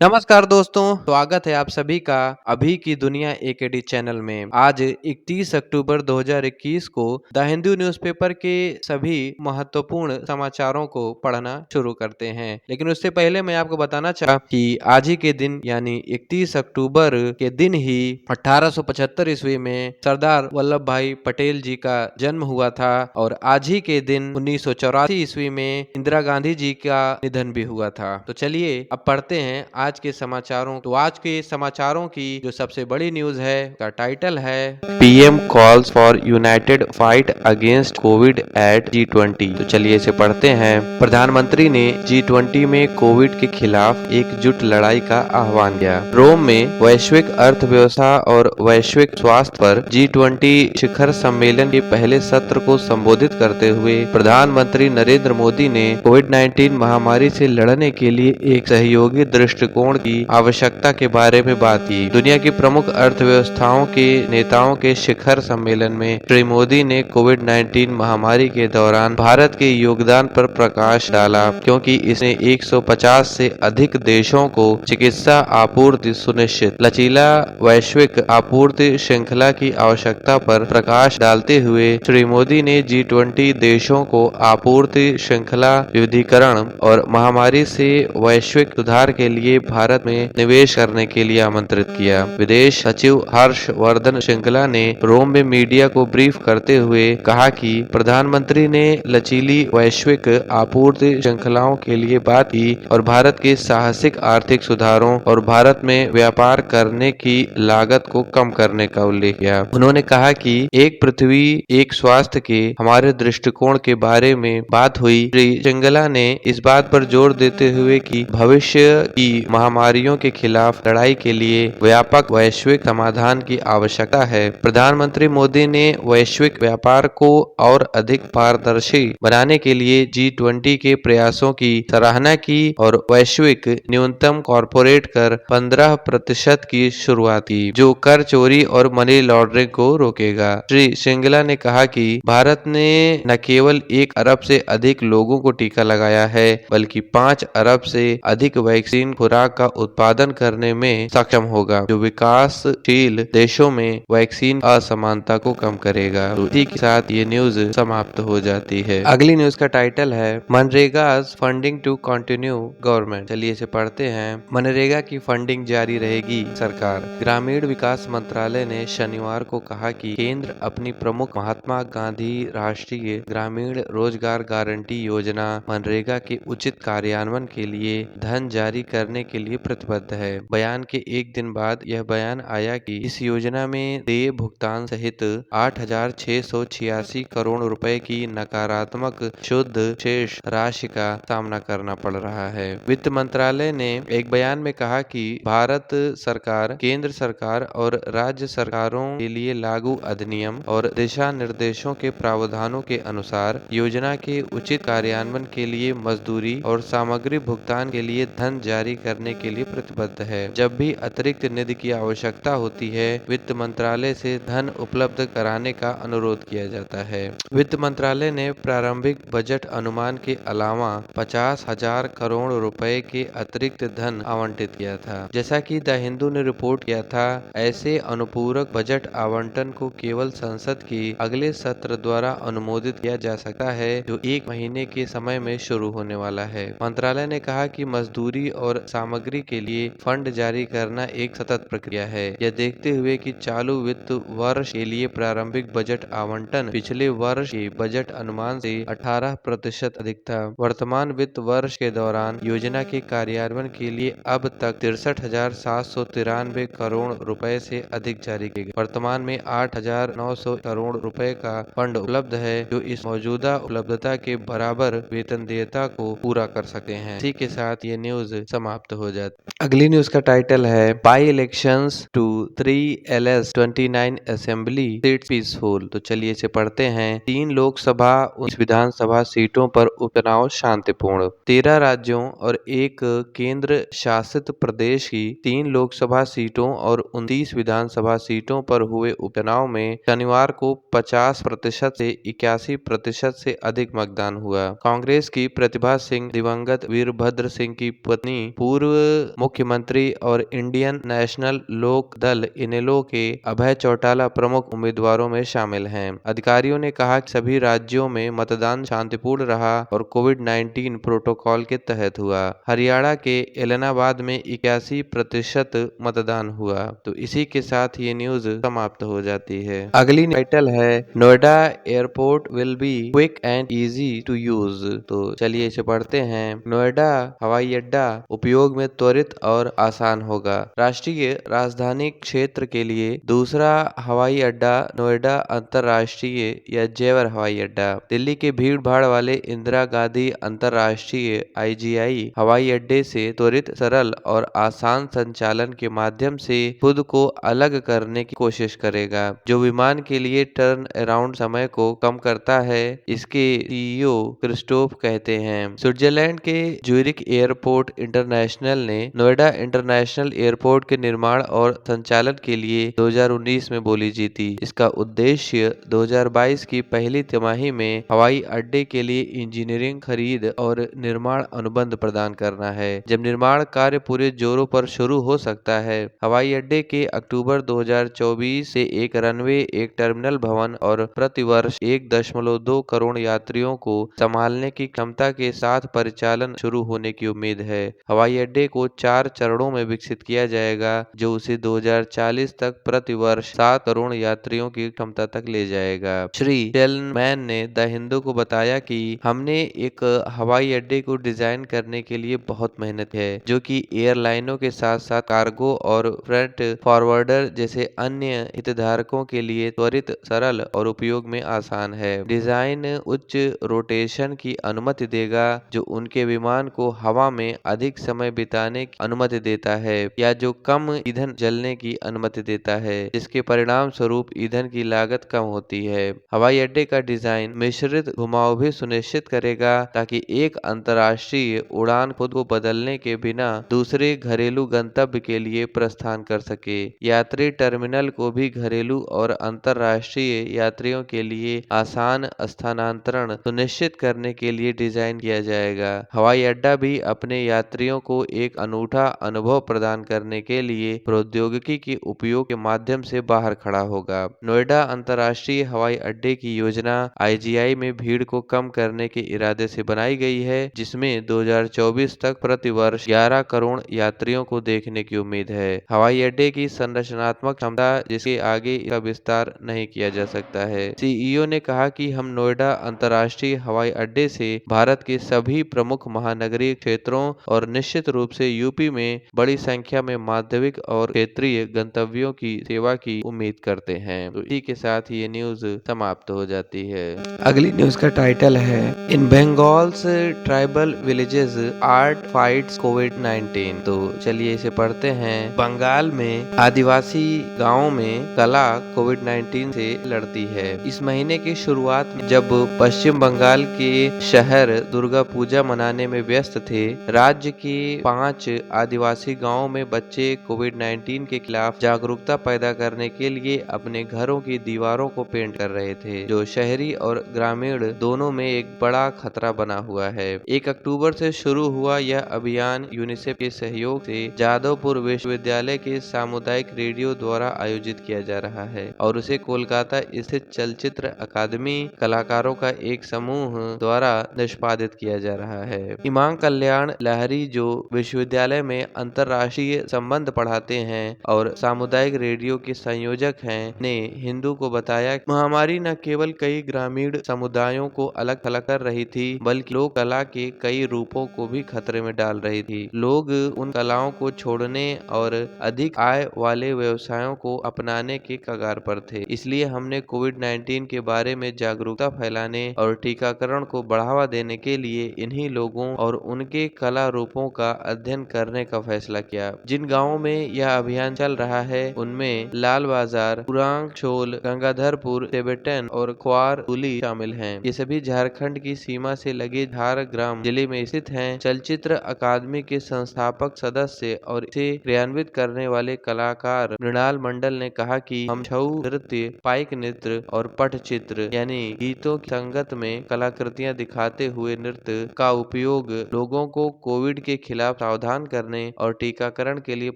नमस्कार दोस्तों, स्वागत है आप सभी का अभी की दुनिया एकेडी चैनल में। आज 31 अक्टूबर 2021 को द हिंदू न्यूज़पेपर के सभी महत्वपूर्ण समाचारों को पढ़ना शुरू करते हैं। लेकिन उससे पहले मैं आपको बताना चाहता कि आज ही के दिन यानी 31 अक्टूबर के दिन ही 1875 ईस्वी में सरदार वल्लभ भाई पटेल जी का जन्म हुआ था और आज ही के दिन 1984 ईस्वी में इंदिरा गांधी जी का निधन भी हुआ था। तो चलिए अब पढ़ते हैं आज के समाचारों। तो आज के समाचारों की जो सबसे बड़ी न्यूज है का टाइटल है PM calls for united fight against COVID at G20। तो चलिए इसे पढ़ते हैं। प्रधानमंत्री ने G20 में कोविड के खिलाफ एकजुट लड़ाई का आह्वान किया। रोम में वैश्विक अर्थव्यवस्था और वैश्विक स्वास्थ्य पर G20 शिखर सम्मेलन के पहले सत्र को संबोधित करते हुए प्रधानमंत्री नरेंद्र मोदी ने कोविड-19 महामारी से लड़ने के लिए एक सहयोगी दृष्टिकोण की आवश्यकता के बारे में बात की। दुनिया की प्रमुख अर्थव्यवस्थाओं के नेताओं के शिखर सम्मेलन में श्री मोदी ने कोविड-19 महामारी के दौरान भारत के योगदान पर प्रकाश डाला, क्योंकि इसने 150 से अधिक देशों को चिकित्सा आपूर्ति सुनिश्चित लचीला वैश्विक आपूर्ति श्रृंखला की आवश्यकता पर प्रकाश डालते हुए श्री मोदी ने G20 देशों को आपूर्ति श्रृंखला विविधीकरण और महामारी से वैश्विक सुधार के लिए भारत में निवेश करने के लिए आमंत्रित किया। विदेश सचिव हर्षवर्धन श्रृंखला ने रोम में मीडिया को ब्रीफ करते हुए कहा कि प्रधानमंत्री ने लचीली वैश्विक आपूर्ति श्रृंखलाओं के लिए बात की और भारत के साहसिक आर्थिक सुधारों और भारत में व्यापार करने की लागत को कम करने का उल्लेख किया। उन्होंने कहा कि एक पृथ्वी एक स्वास्थ्य के हमारे दृष्टिकोण के बारे में बात हुई। श्री श्रृंगला ने इस बात पर जोर देते हुए कि भविष्य की महामारियों के खिलाफ लड़ाई के लिए व्यापक वैश्विक समाधान की आवश्यकता है। प्रधानमंत्री मोदी ने वैश्विक व्यापार को और अधिक पारदर्शी बनाने के लिए G20 के प्रयासों की सराहना की और वैश्विक न्यूनतम कॉर्पोरेट कर 15% की शुरुआत की, जो कर चोरी और मनी लॉन्ड्रिंग को रोकेगा। श्री श्रृंगला ने कहा कि भारत ने न केवल 1 अरब से अधिक लोगों को टीका लगाया है, बल्कि 5 अरब से अधिक वैक्सीन खुराक का उत्पादन करने में सक्षम होगा, जो विकासशील देशों में वैक्सीन असमानता को कम करेगा। तो इसी के साथ ये न्यूज समाप्त हो जाती है। अगली न्यूज का टाइटल है MNREGA funding to continue government. चलिए इसे पढ़ते हैं। मनरेगा की फंडिंग जारी रहेगी सरकार। ग्रामीण विकास मंत्रालय ने शनिवार को कहा कि केंद्र अपनी प्रमुख महात्मा गांधी राष्ट्रीय ग्रामीण रोजगार गारंटी योजना मनरेगा के उचित कार्यान्वयन के लिए धन जारी करने के लिए प्रतिबद्ध है। बयान के एक दिन बाद यह बयान आया कि इस योजना में देय भुगतान सहित 8,686 करोड़ रुपए की नकारात्मक शुद्ध शेष राशि का सामना करना पड़ रहा है। वित्त मंत्रालय ने एक बयान में कहा कि भारत सरकार, केंद्र सरकार और राज्य सरकारों के लिए लागू अधिनियम और दिशा निर्देशों के प्रावधानों के अनुसार योजना के उचित कार्यान्वयन के लिए मजदूरी और सामग्री भुगतान के लिए धन जारी करने के लिए प्रतिबद्ध है। जब भी अतिरिक्त निधि की आवश्यकता होती है, वित्त मंत्रालय से धन उपलब्ध कराने का अनुरोध किया जाता है। वित्त मंत्रालय ने प्रारंभिक बजट अनुमान के अलावा 50,000 करोड़ रुपए के अतिरिक्त धन आवंटित किया था। जैसा कि द हिंदू ने रिपोर्ट किया था, ऐसे अनुपूरक बजट आवंटन को केवल संसद के अगले सत्र द्वारा अनुमोदित किया जा सकता है, जो 1 महीने के समय में शुरू होने वाला है। मंत्रालय ने कहा कि मजदूरी और सामग्री के लिए फंड जारी करना एक सतत प्रक्रिया है। यह देखते हुए कि चालू वित्त वर्ष के लिए प्रारंभिक बजट आवंटन पिछले वर्ष के बजट अनुमान से 18% अधिक था। वर्तमान वित्त वर्ष के दौरान योजना के कार्यान्वयन के लिए अब तक 63,793 करोड़ रुपए से अधिक जारी किए गए। वर्तमान में 8,900 करोड़ रुपए का फंड उपलब्ध है, जो इस मौजूदा उपलब्धता के बराबर वेतन देयता को पूरा कर सकते हैं। इसी के साथ ये न्यूज समाप्त हो जाती। अगली न्यूज का टाइटल है by elections to 3LS29 assembly seat peaceful. तो चलिए इसे पढ़ते हैं। 3 लोकसभा 19 विधानसभा सीटों पर उपचुनाव शांतिपूर्ण। 13 राज्यों और 1 केंद्र शासित प्रदेश की 3 लोकसभा सीटों और 29 विधानसभा सीटों पर हुए उपचुनाव में शनिवार को 50% से 81% से अधिक मतदान हुआ। कांग्रेस की प्रतिभा सिंह दिवंगत वीरभद्र सिंह की पत्नी पूर्व पूर्व मुख्यमंत्री और इंडियन नेशनल लोक दल इनेलो के अभय चौटाला प्रमुख उम्मीदवारों में शामिल हैं। अधिकारियों ने कहा कि सभी राज्यों में मतदान शांतिपूर्ण रहा और कोविड-19 प्रोटोकॉल के तहत हुआ। हरियाणा के एलनाबाद में 81% मतदान हुआ। तो इसी के साथ ये न्यूज समाप्त हो जाती है। अगली टाइटल है Noida airport will be quick and easy to use. तो चलिए इसे पढ़ते हैं। नोएडा हवाई अड्डा उपयोग में त्वरित और आसान होगा। राष्ट्रीय राजधानी क्षेत्र के लिए दूसरा हवाई अड्डा नोएडा अंतर्राष्ट्रीय या जेवर हवाई अड्डा दिल्ली के भीड़ भाड़ वाले इंदिरा गांधी अंतर्राष्ट्रीय IGI हवाई अड्डे से त्वरित, सरल और आसान संचालन के माध्यम से खुद को अलग करने की कोशिश करेगा, जो विमान के लिए टर्न अराउंड समय को कम करता है। इसके CEO क्रिस्टोफ कहते हैं। स्विट्जरलैंड के ज्यूरिख एयरपोर्ट इंटरनेशनल ने नोएडा इंटरनेशनल एयरपोर्ट के निर्माण और संचालन के लिए 2019 में बोली जीती। इसका उद्देश्य 2022 की पहली तिमाही में हवाई अड्डे के लिए इंजीनियरिंग, खरीद और निर्माण अनुबंध प्रदान करना है, जब निर्माण कार्य पूरे जोरों पर शुरू हो सकता है। हवाई अड्डे के अक्टूबर 2024 से एक रनवे, एक टर्मिनल भवन और प्रतिवर्ष 1.2 करोड़ यात्रियों को संभालने की क्षमता के साथ परिचालन शुरू होने की उम्मीद है। हवाई अड्डे को 4 चरणों में विकसित किया जाएगा, जो उसे 2040 तक प्रतिवर्ष 7 करोड़ यात्रियों की क्षमता तक ले जाएगा। श्री टेलमैन ने द हिंदू को बताया कि हमने एक हवाई अड्डे को डिजाइन करने के लिए बहुत मेहनत है, जो कि एयरलाइनों के साथ साथ कार्गो और फ्रेट फॉरवर्डर जैसे अन्य हितधारकों के लिए त्वरित, सरल और उपयोग में आसान है। डिजाइन उच्च रोटेशन की अनुमति देगा, जो उनके विमान को हवा में अधिक समय बिताने की अनुमति देता है, या जो कम ईंधन जलने की अनुमति देता है, जिसके परिणाम स्वरूप ईंधन की लागत कम होती है। हवाई अड्डे का डिजाइन मिश्रित घुमाव भी सुनिश्चित करेगा, ताकि एक अंतर्राष्ट्रीय उड़ान खुद को बदलने के बिना दूसरे घरेलू गंतव्य के लिए प्रस्थान कर सके। यात्री टर्मिनल को भी घरेलू और अंतर्राष्ट्रीय यात्रियों के लिए आसान स्थानांतरण सुनिश्चित करने के लिए डिजाइन किया जाएगा। हवाई अड्डा भी अपने यात्रियों को एक अनूठा अनुभव प्रदान करने के लिए प्रौद्योगिकी के उपयोग के माध्यम से बाहर खड़ा होगा। नोएडा अंतर्राष्ट्रीय हवाई अड्डे की योजना IGI में भीड़ को कम करने के इरादे से बनाई गई है, जिसमें 2024 तक प्रतिवर्ष 11 करोड़ यात्रियों को देखने की उम्मीद है। हवाई अड्डे की संरचनात्मक क्षमता जिसके आगे इसका विस्तार नहीं किया जा सकता है। CEO ने कहा कि हम नोएडा अंतर्राष्ट्रीय हवाई अड्डे से भारत के सभी प्रमुख महानगरीय क्षेत्रों और निश्चित रूप से यूपी में बड़ी संख्या में माध्यमिक और क्षेत्रीय गंतव्यों की सेवा की उम्मीद करते हैं। तो इसी के साथ ये न्यूज समाप्त हो जाती है। अगली न्यूज का टाइटल है in Bengal's tribal villages art fights कोविड-19। तो चलिए इसे पढ़ते हैं। बंगाल में आदिवासी गांवों में कला कोविड-19 से लड़ती है। इस महीने की शुरुआत में जब पश्चिम बंगाल के शहर दुर्गा पूजा मनाने में व्यस्त थे, राज्य के 5 आदिवासी गांवों में बच्चे कोविड-19 के खिलाफ जागरूकता पैदा करने के लिए अपने घरों की दीवारों को पेंट कर रहे थे, जो शहरी और ग्रामीण दोनों में एक बड़ा खतरा बना हुआ है। 1 अक्टूबर से शुरू हुआ यह अभियान यूनिसेफ के सहयोग से जादवपुर विश्वविद्यालय के सामुदायिक रेडियो द्वारा आयोजित किया जा रहा है और उसे कोलकाता स्थित चलचित्र अकादमी कलाकारों का एक समूह द्वारा निष्पादित किया जा रहा है। हिमांग कल्याण लहरी, जो विश्वविद्यालय में अंतर्राष्ट्रीय संबंध पढ़ाते हैं और सामुदायिक रेडियो के संयोजक हैं, ने हिंदू को बताया महामारी न केवल कई ग्रामीण समुदायों को अलग थलग कर रही थी, बल्कि लोक कला के कई रूपों को भी खतरे में डाल रही थी। लोग उन कलाओं को छोड़ने और अधिक आय वाले व्यवसायों को अपनाने के कगार पर थे। इसलिए हमने कोविड-19 के बारे में जागरूकता फैलाने और टीकाकरण को बढ़ावा देने के लिए इन्हीं लोगों और उनके कला रूपों का अध्ययन करने का फैसला किया। जिन गाँवों में यह अभियान चल रहा है, उनमें लाल बाजार, पुरांग छोल, गंगाधरपुर, टेबेटन और ख्वार तुली शामिल हैं। ये सभी झारखंड की सीमा से लगे झारग्राम जिले में स्थित हैं। चलचित्र अकादमी के संस्थापक सदस्य और इसे क्रियान्वित करने वाले कलाकार मृणाल मंडल ने कहा कि हम छऊ नृत्य, पाइक नृत्य और पटचित्र यानी गीतों की संगत में कलाकृतियां दिखाते हुए नृत्य का उपयोग लोगों को कोविड के खिलाफ सावधान करने और टीकाकरण के लिए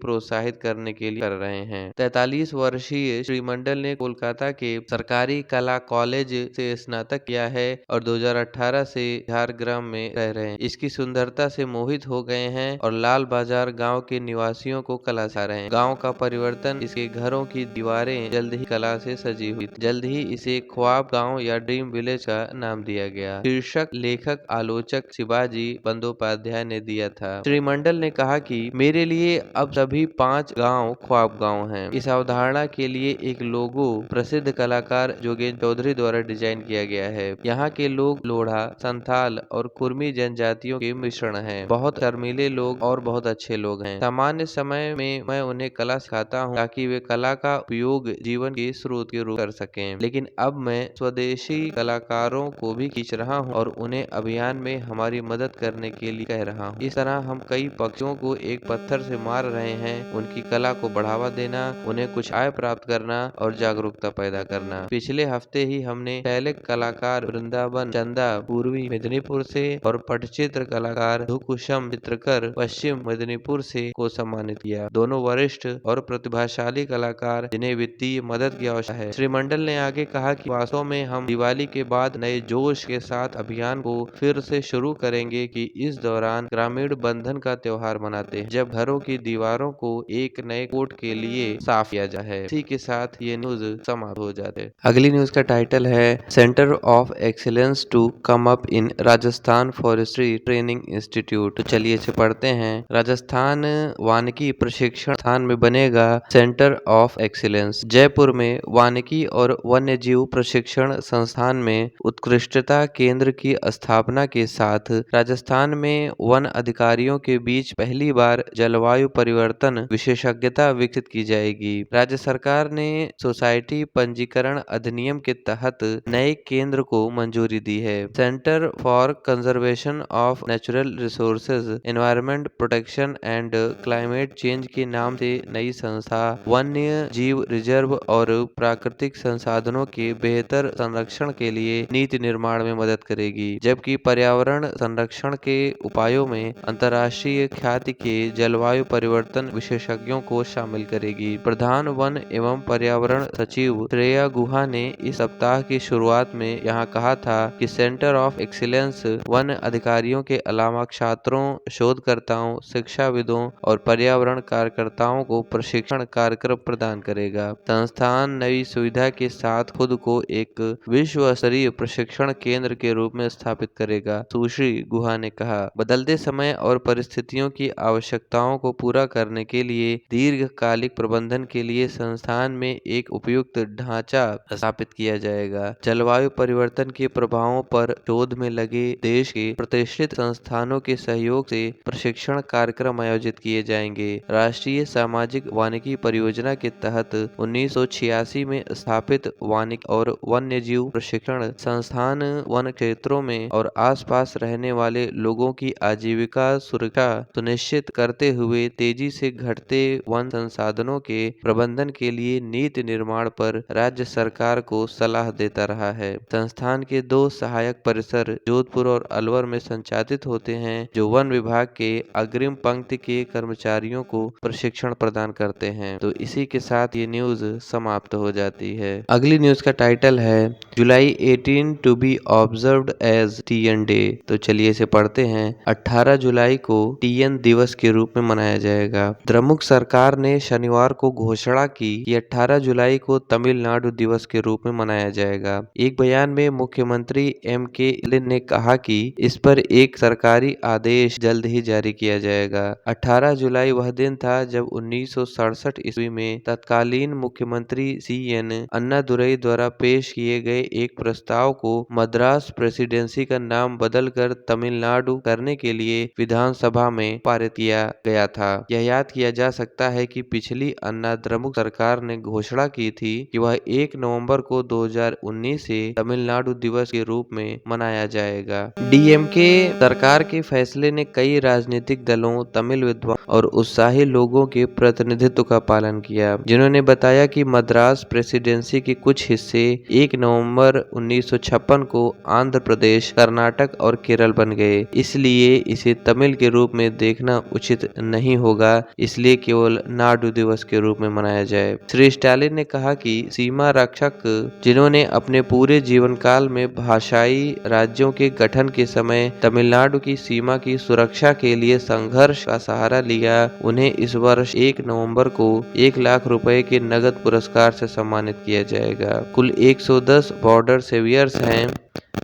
प्रोत्साहित करने के लिए कर रहे हैं। 43 वर्षीय श्री मंडल ने कोलकाता के सरकारी कला कॉलेज से स्नातक किया है और 2018 से झारग्राम में रह रहे हैं। इसकी सुंदरता से मोहित हो गए हैं और लाल बाजार गाँव के निवासियों को कला सिखा रहे हैं। गाँव का परिवर्तन, इसके घरों की दीवारें जल्द ही कला से सजी हुई। जल्द ही इसे ख्वाब गाँव या ड्रीम विलेज का नाम दिया गया। शीर्षक लेखक आलोचक शिवाजी बंदोपाध्याय ने दिया था। श्री मंडल ने कहा कि मेरे लिए अब सभी 5 गाँव ख्वाब गाँव हैं। इस अवधारणा के लिए एक लोगो प्रसिद्ध कलाकार जोगेंद्र चौधरी द्वारा डिजाइन किया गया है। यहाँ के लोग लोढ़ा, संथाल और कुर्मी जनजातियों के मिश्रण हैं। बहुत शर्मीले लोग और बहुत अच्छे लोग हैं। सामान्य समय में मैं उन्हें कला सिखाता हूँ ताकि वे कला का उपयोग जीवन के स्रोत के रूप कर सकें। लेकिन अब मैं स्वदेशी कलाकारों को भी खींच रहा हूँ और उन्हें अभियान में हमारी मदद करने के लिए कह रहा हूँ। इस तरह हम कई पक्षियों को एक पत्थर से मार रहे हैं। उनकी कला को बढ़ावा देना, उन्हें कुछ आय प्राप्त करना और जागरूकता पैदा करना। पिछले हफ्ते ही हमने शैलिक कलाकार वृंदावन चंदा पूर्वी मेदिनीपुर से और पटचित्र कलाकार धुकुशम चित्रकर पश्चिम मेदिनीपुर से को सम्मानित किया। दोनों वरिष्ठ और प्रतिभाशाली कलाकार जिन्हें वित्तीय मदद की आवश्यकता है। श्री मंडल ने आगे कहा कि वास्तव में हम दिवाली के बाद नए जोश के साथ अभियान को फिर से शुरू करेंगे कि इस दौरान ग्रामीण बंधन का त्योहार मनाते हैं, जब घरों की दीवारों को एक नए कोट के लिए साफ किया जाए। इसी के साथ ये न्यूज समाप्त हो जाते हैं। अगली न्यूज का टाइटल है centre of excellence to come up in Rajasthan forestry training institute. तो चलिए इसे पढ़ते हैं। राजस्थान वानिकी प्रशिक्षण स्थान में बनेगा सेंटर ऑफ एक्सीलेंस। जयपुर में वानिकी और वन्य जीव प्रशिक्षण संस्थान में उत्कृष्टता केंद्र की स्थापना के साथ राजस्थान में वन अधिकारियों के बीच पहली बार जलवायु परिवर्तन विशेषज्ञता विकसित की जाएगी। राज्य सरकार ने सोसाइटी पंजीकरण अधिनियम के तहत नए केंद्र को मंजूरी दी है। Centre for conservation of natural resources, environment protection and climate change के नाम से नई संस्था वन्य जीव रिजर्व और प्राकृतिक संसाधनों के बेहतर संरक्षण के लिए नीति निर्माण में मदद करेगी, जबकि पर्यावरण संरक्षण के उपायों में अंतर्राष्ट्रीय ख्याति के जलवायु परिवर्तन विशेषज्ञों को शामिल करेगी। प्रधान वन एवं पर्यावरण सचिव श्रेया गुहा ने इस सप्ताह की शुरुआत में यहाँ कहा था कि सेंटर ऑफ एक्सीलेंस वन अधिकारियों के अलावा छात्रों, शोधकर्ताओं, शिक्षाविदों और पर्यावरण कार्यकर्ताओं को प्रशिक्षण कार्यक्रम प्रदान करेगा। संस्थान नई सुविधा के साथ खुद को एक विश्व स्तरीय प्रशिक्षण केंद्र के रूप में स्थापित करेगा, सुश्री गुहा ने कहा। बदलते समय और परिस्थितियों की आवश्यकताओं को पूरा करने के लिए दीर्घकालिक प्रबंधन के लिए संस्थान में एक उपयुक्त ढांचा स्थापित किया जाएगा। जलवायु परिवर्तन के प्रभावों पर शोध में लगे देश के प्रतिष्ठित संस्थानों के सहयोग से प्रशिक्षण कार्यक्रम आयोजित किए जाएंगे। राष्ट्रीय सामाजिक वानिकी परियोजना के तहत 1986 में स्थापित वानिकी और वन्य जीव प्रशिक्षण संस्थान वन क्षेत्रों में और आसपास रहने वाले लोगों की आजीविका सुरक्षा सुनिश्चित करते हुए तेजी से घटते वन संसाधनों के प्रबंधन के लिए नीति निर्माण पर राज्य सरकार को सलाह देता रहा है। संस्थान के 2 सहायक परिसर जोधपुर और अलवर में संचालित होते हैं, जो वन विभाग के अग्रिम पंक्ति के कर्मचारियों को प्रशिक्षण प्रदान करते हैं। तो इसी के साथ ये न्यूज समाप्त हो जाती है। अगली न्यूज का टाइटल है July 18 to be observed as TN day. तो चलिए इसे पढ़ते हैं। 18 जुलाई को टीएन दिवस के रूप में मनाया जाएगा। द्रमुक सरकार ने शनिवार को घोषणा की कि 18 जुलाई को तमिलनाडु दिवस के रूप में मनाया जाएगा। एक बयान में मुख्यमंत्री एम.के. स्टालिन ने कहा कि इस पर एक सरकारी आदेश जल्द ही जारी किया जाएगा। 18 जुलाई वह दिन था जब 1967 ईस्वी में तत्कालीन मुख्यमंत्री सी.एन. अन्नादुरई द्वारा पेश किए गए एक प्रस्ताव को मद्रास प्रेसिडेंसी का नाम बदलकर तमिलनाडु करने के लिए विधानसभा में पारित किया गया था। यह याद किया जा सकता है कि पिछली अन्ना द्रमुक सरकार ने घोषणा की थी कि वह 1 नवंबर को 2019 से तमिलनाडु दिवस के रूप में मनाया जाएगा। डीएमके सरकार के फैसले ने कई राजनीतिक दलों, तमिल विद्वान और उत्साही लोगों के प्रतिनिधित्व का पालन किया, जिन्होंने बताया कि मद्रास प्रेसिडेंसी के कुछ हिस्से 1 नवंबर 1956 को आंध्र प्रदेश, कर्नाटक और केरल बन गए, इसलिए इसे तमिल के रूप रूप में देखना उचित नहीं होगा, इसलिए केवल नाडू दिवस के रूप में मनाया जाए। श्री स्टालिन ने कहा कि सीमा रक्षक जिन्होंने अपने पूरे जीवन काल में भाषाई राज्यों के गठन के समय तमिलनाडु की सीमा की सुरक्षा के लिए संघर्ष का सहारा लिया, उन्हें इस वर्ष 1 नवंबर को 1 लाख रुपए के नगद पुरस्कार से सम्मानित किया जाएगा। कुल 110 बॉर्डर सेवियर्स हैं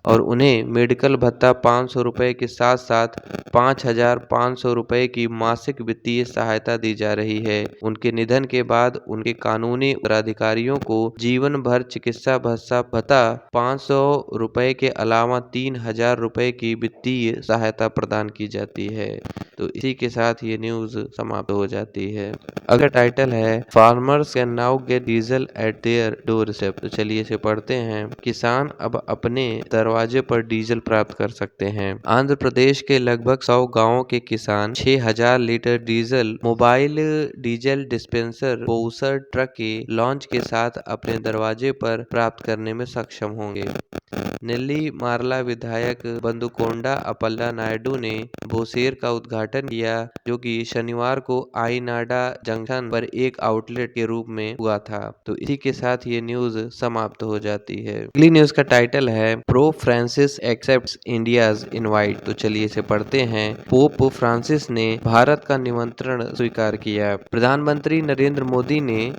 और उन्हें मेडिकल भत्ता 500 रुपए के साथ साथ 5,500 रुपए की मासिक वित्तीय सहायता दी जा रही है। उनके निधन के बाद उनके कानूनी उत्तराधिकारियों को जीवन भर चिकित्सा भत्ता 500 रुपए के अलावा 3,000 रुपए की वित्तीय सहायता प्रदान की जाती है। तो इसी के साथ ये न्यूज समाप्त हो जाती है। अगला टाइटल है farmers can now get diesel eight there doorstep. तो चलिए इसे पढ़ते हैं। किसान अब अपने दरवाजे पर डीजल प्राप्त कर सकते हैं। आंध्र प्रदेश के लगभग 100 गांवों के किसान 6,000 litre diesel mobile diesel dispenser bowser truck के लॉन्च के साथ अपने दरवाजे पर प्राप्त करने में सक्षम होंगे। नेल्ली मारला विधायक बंदुकोंडा अपल्ला नायडू ने बोसेर का उद्घाटन किया, जो कि शनिवार को आईनाडा जंक्शन पर एक आउटलेट के रूप में हुआ था। तो इसी के साथ ये न्यूज समाप्त हो जाती है। अगली न्यूज का टाइटल है pope Francis accepts India's invite. तो चलिए इसे पढ़ते हैं। पोप फ्रांसिस ने भारत का निमंत्रण स्वीकार किया। प्रधानमंत्री नरेंद्र मोदी ने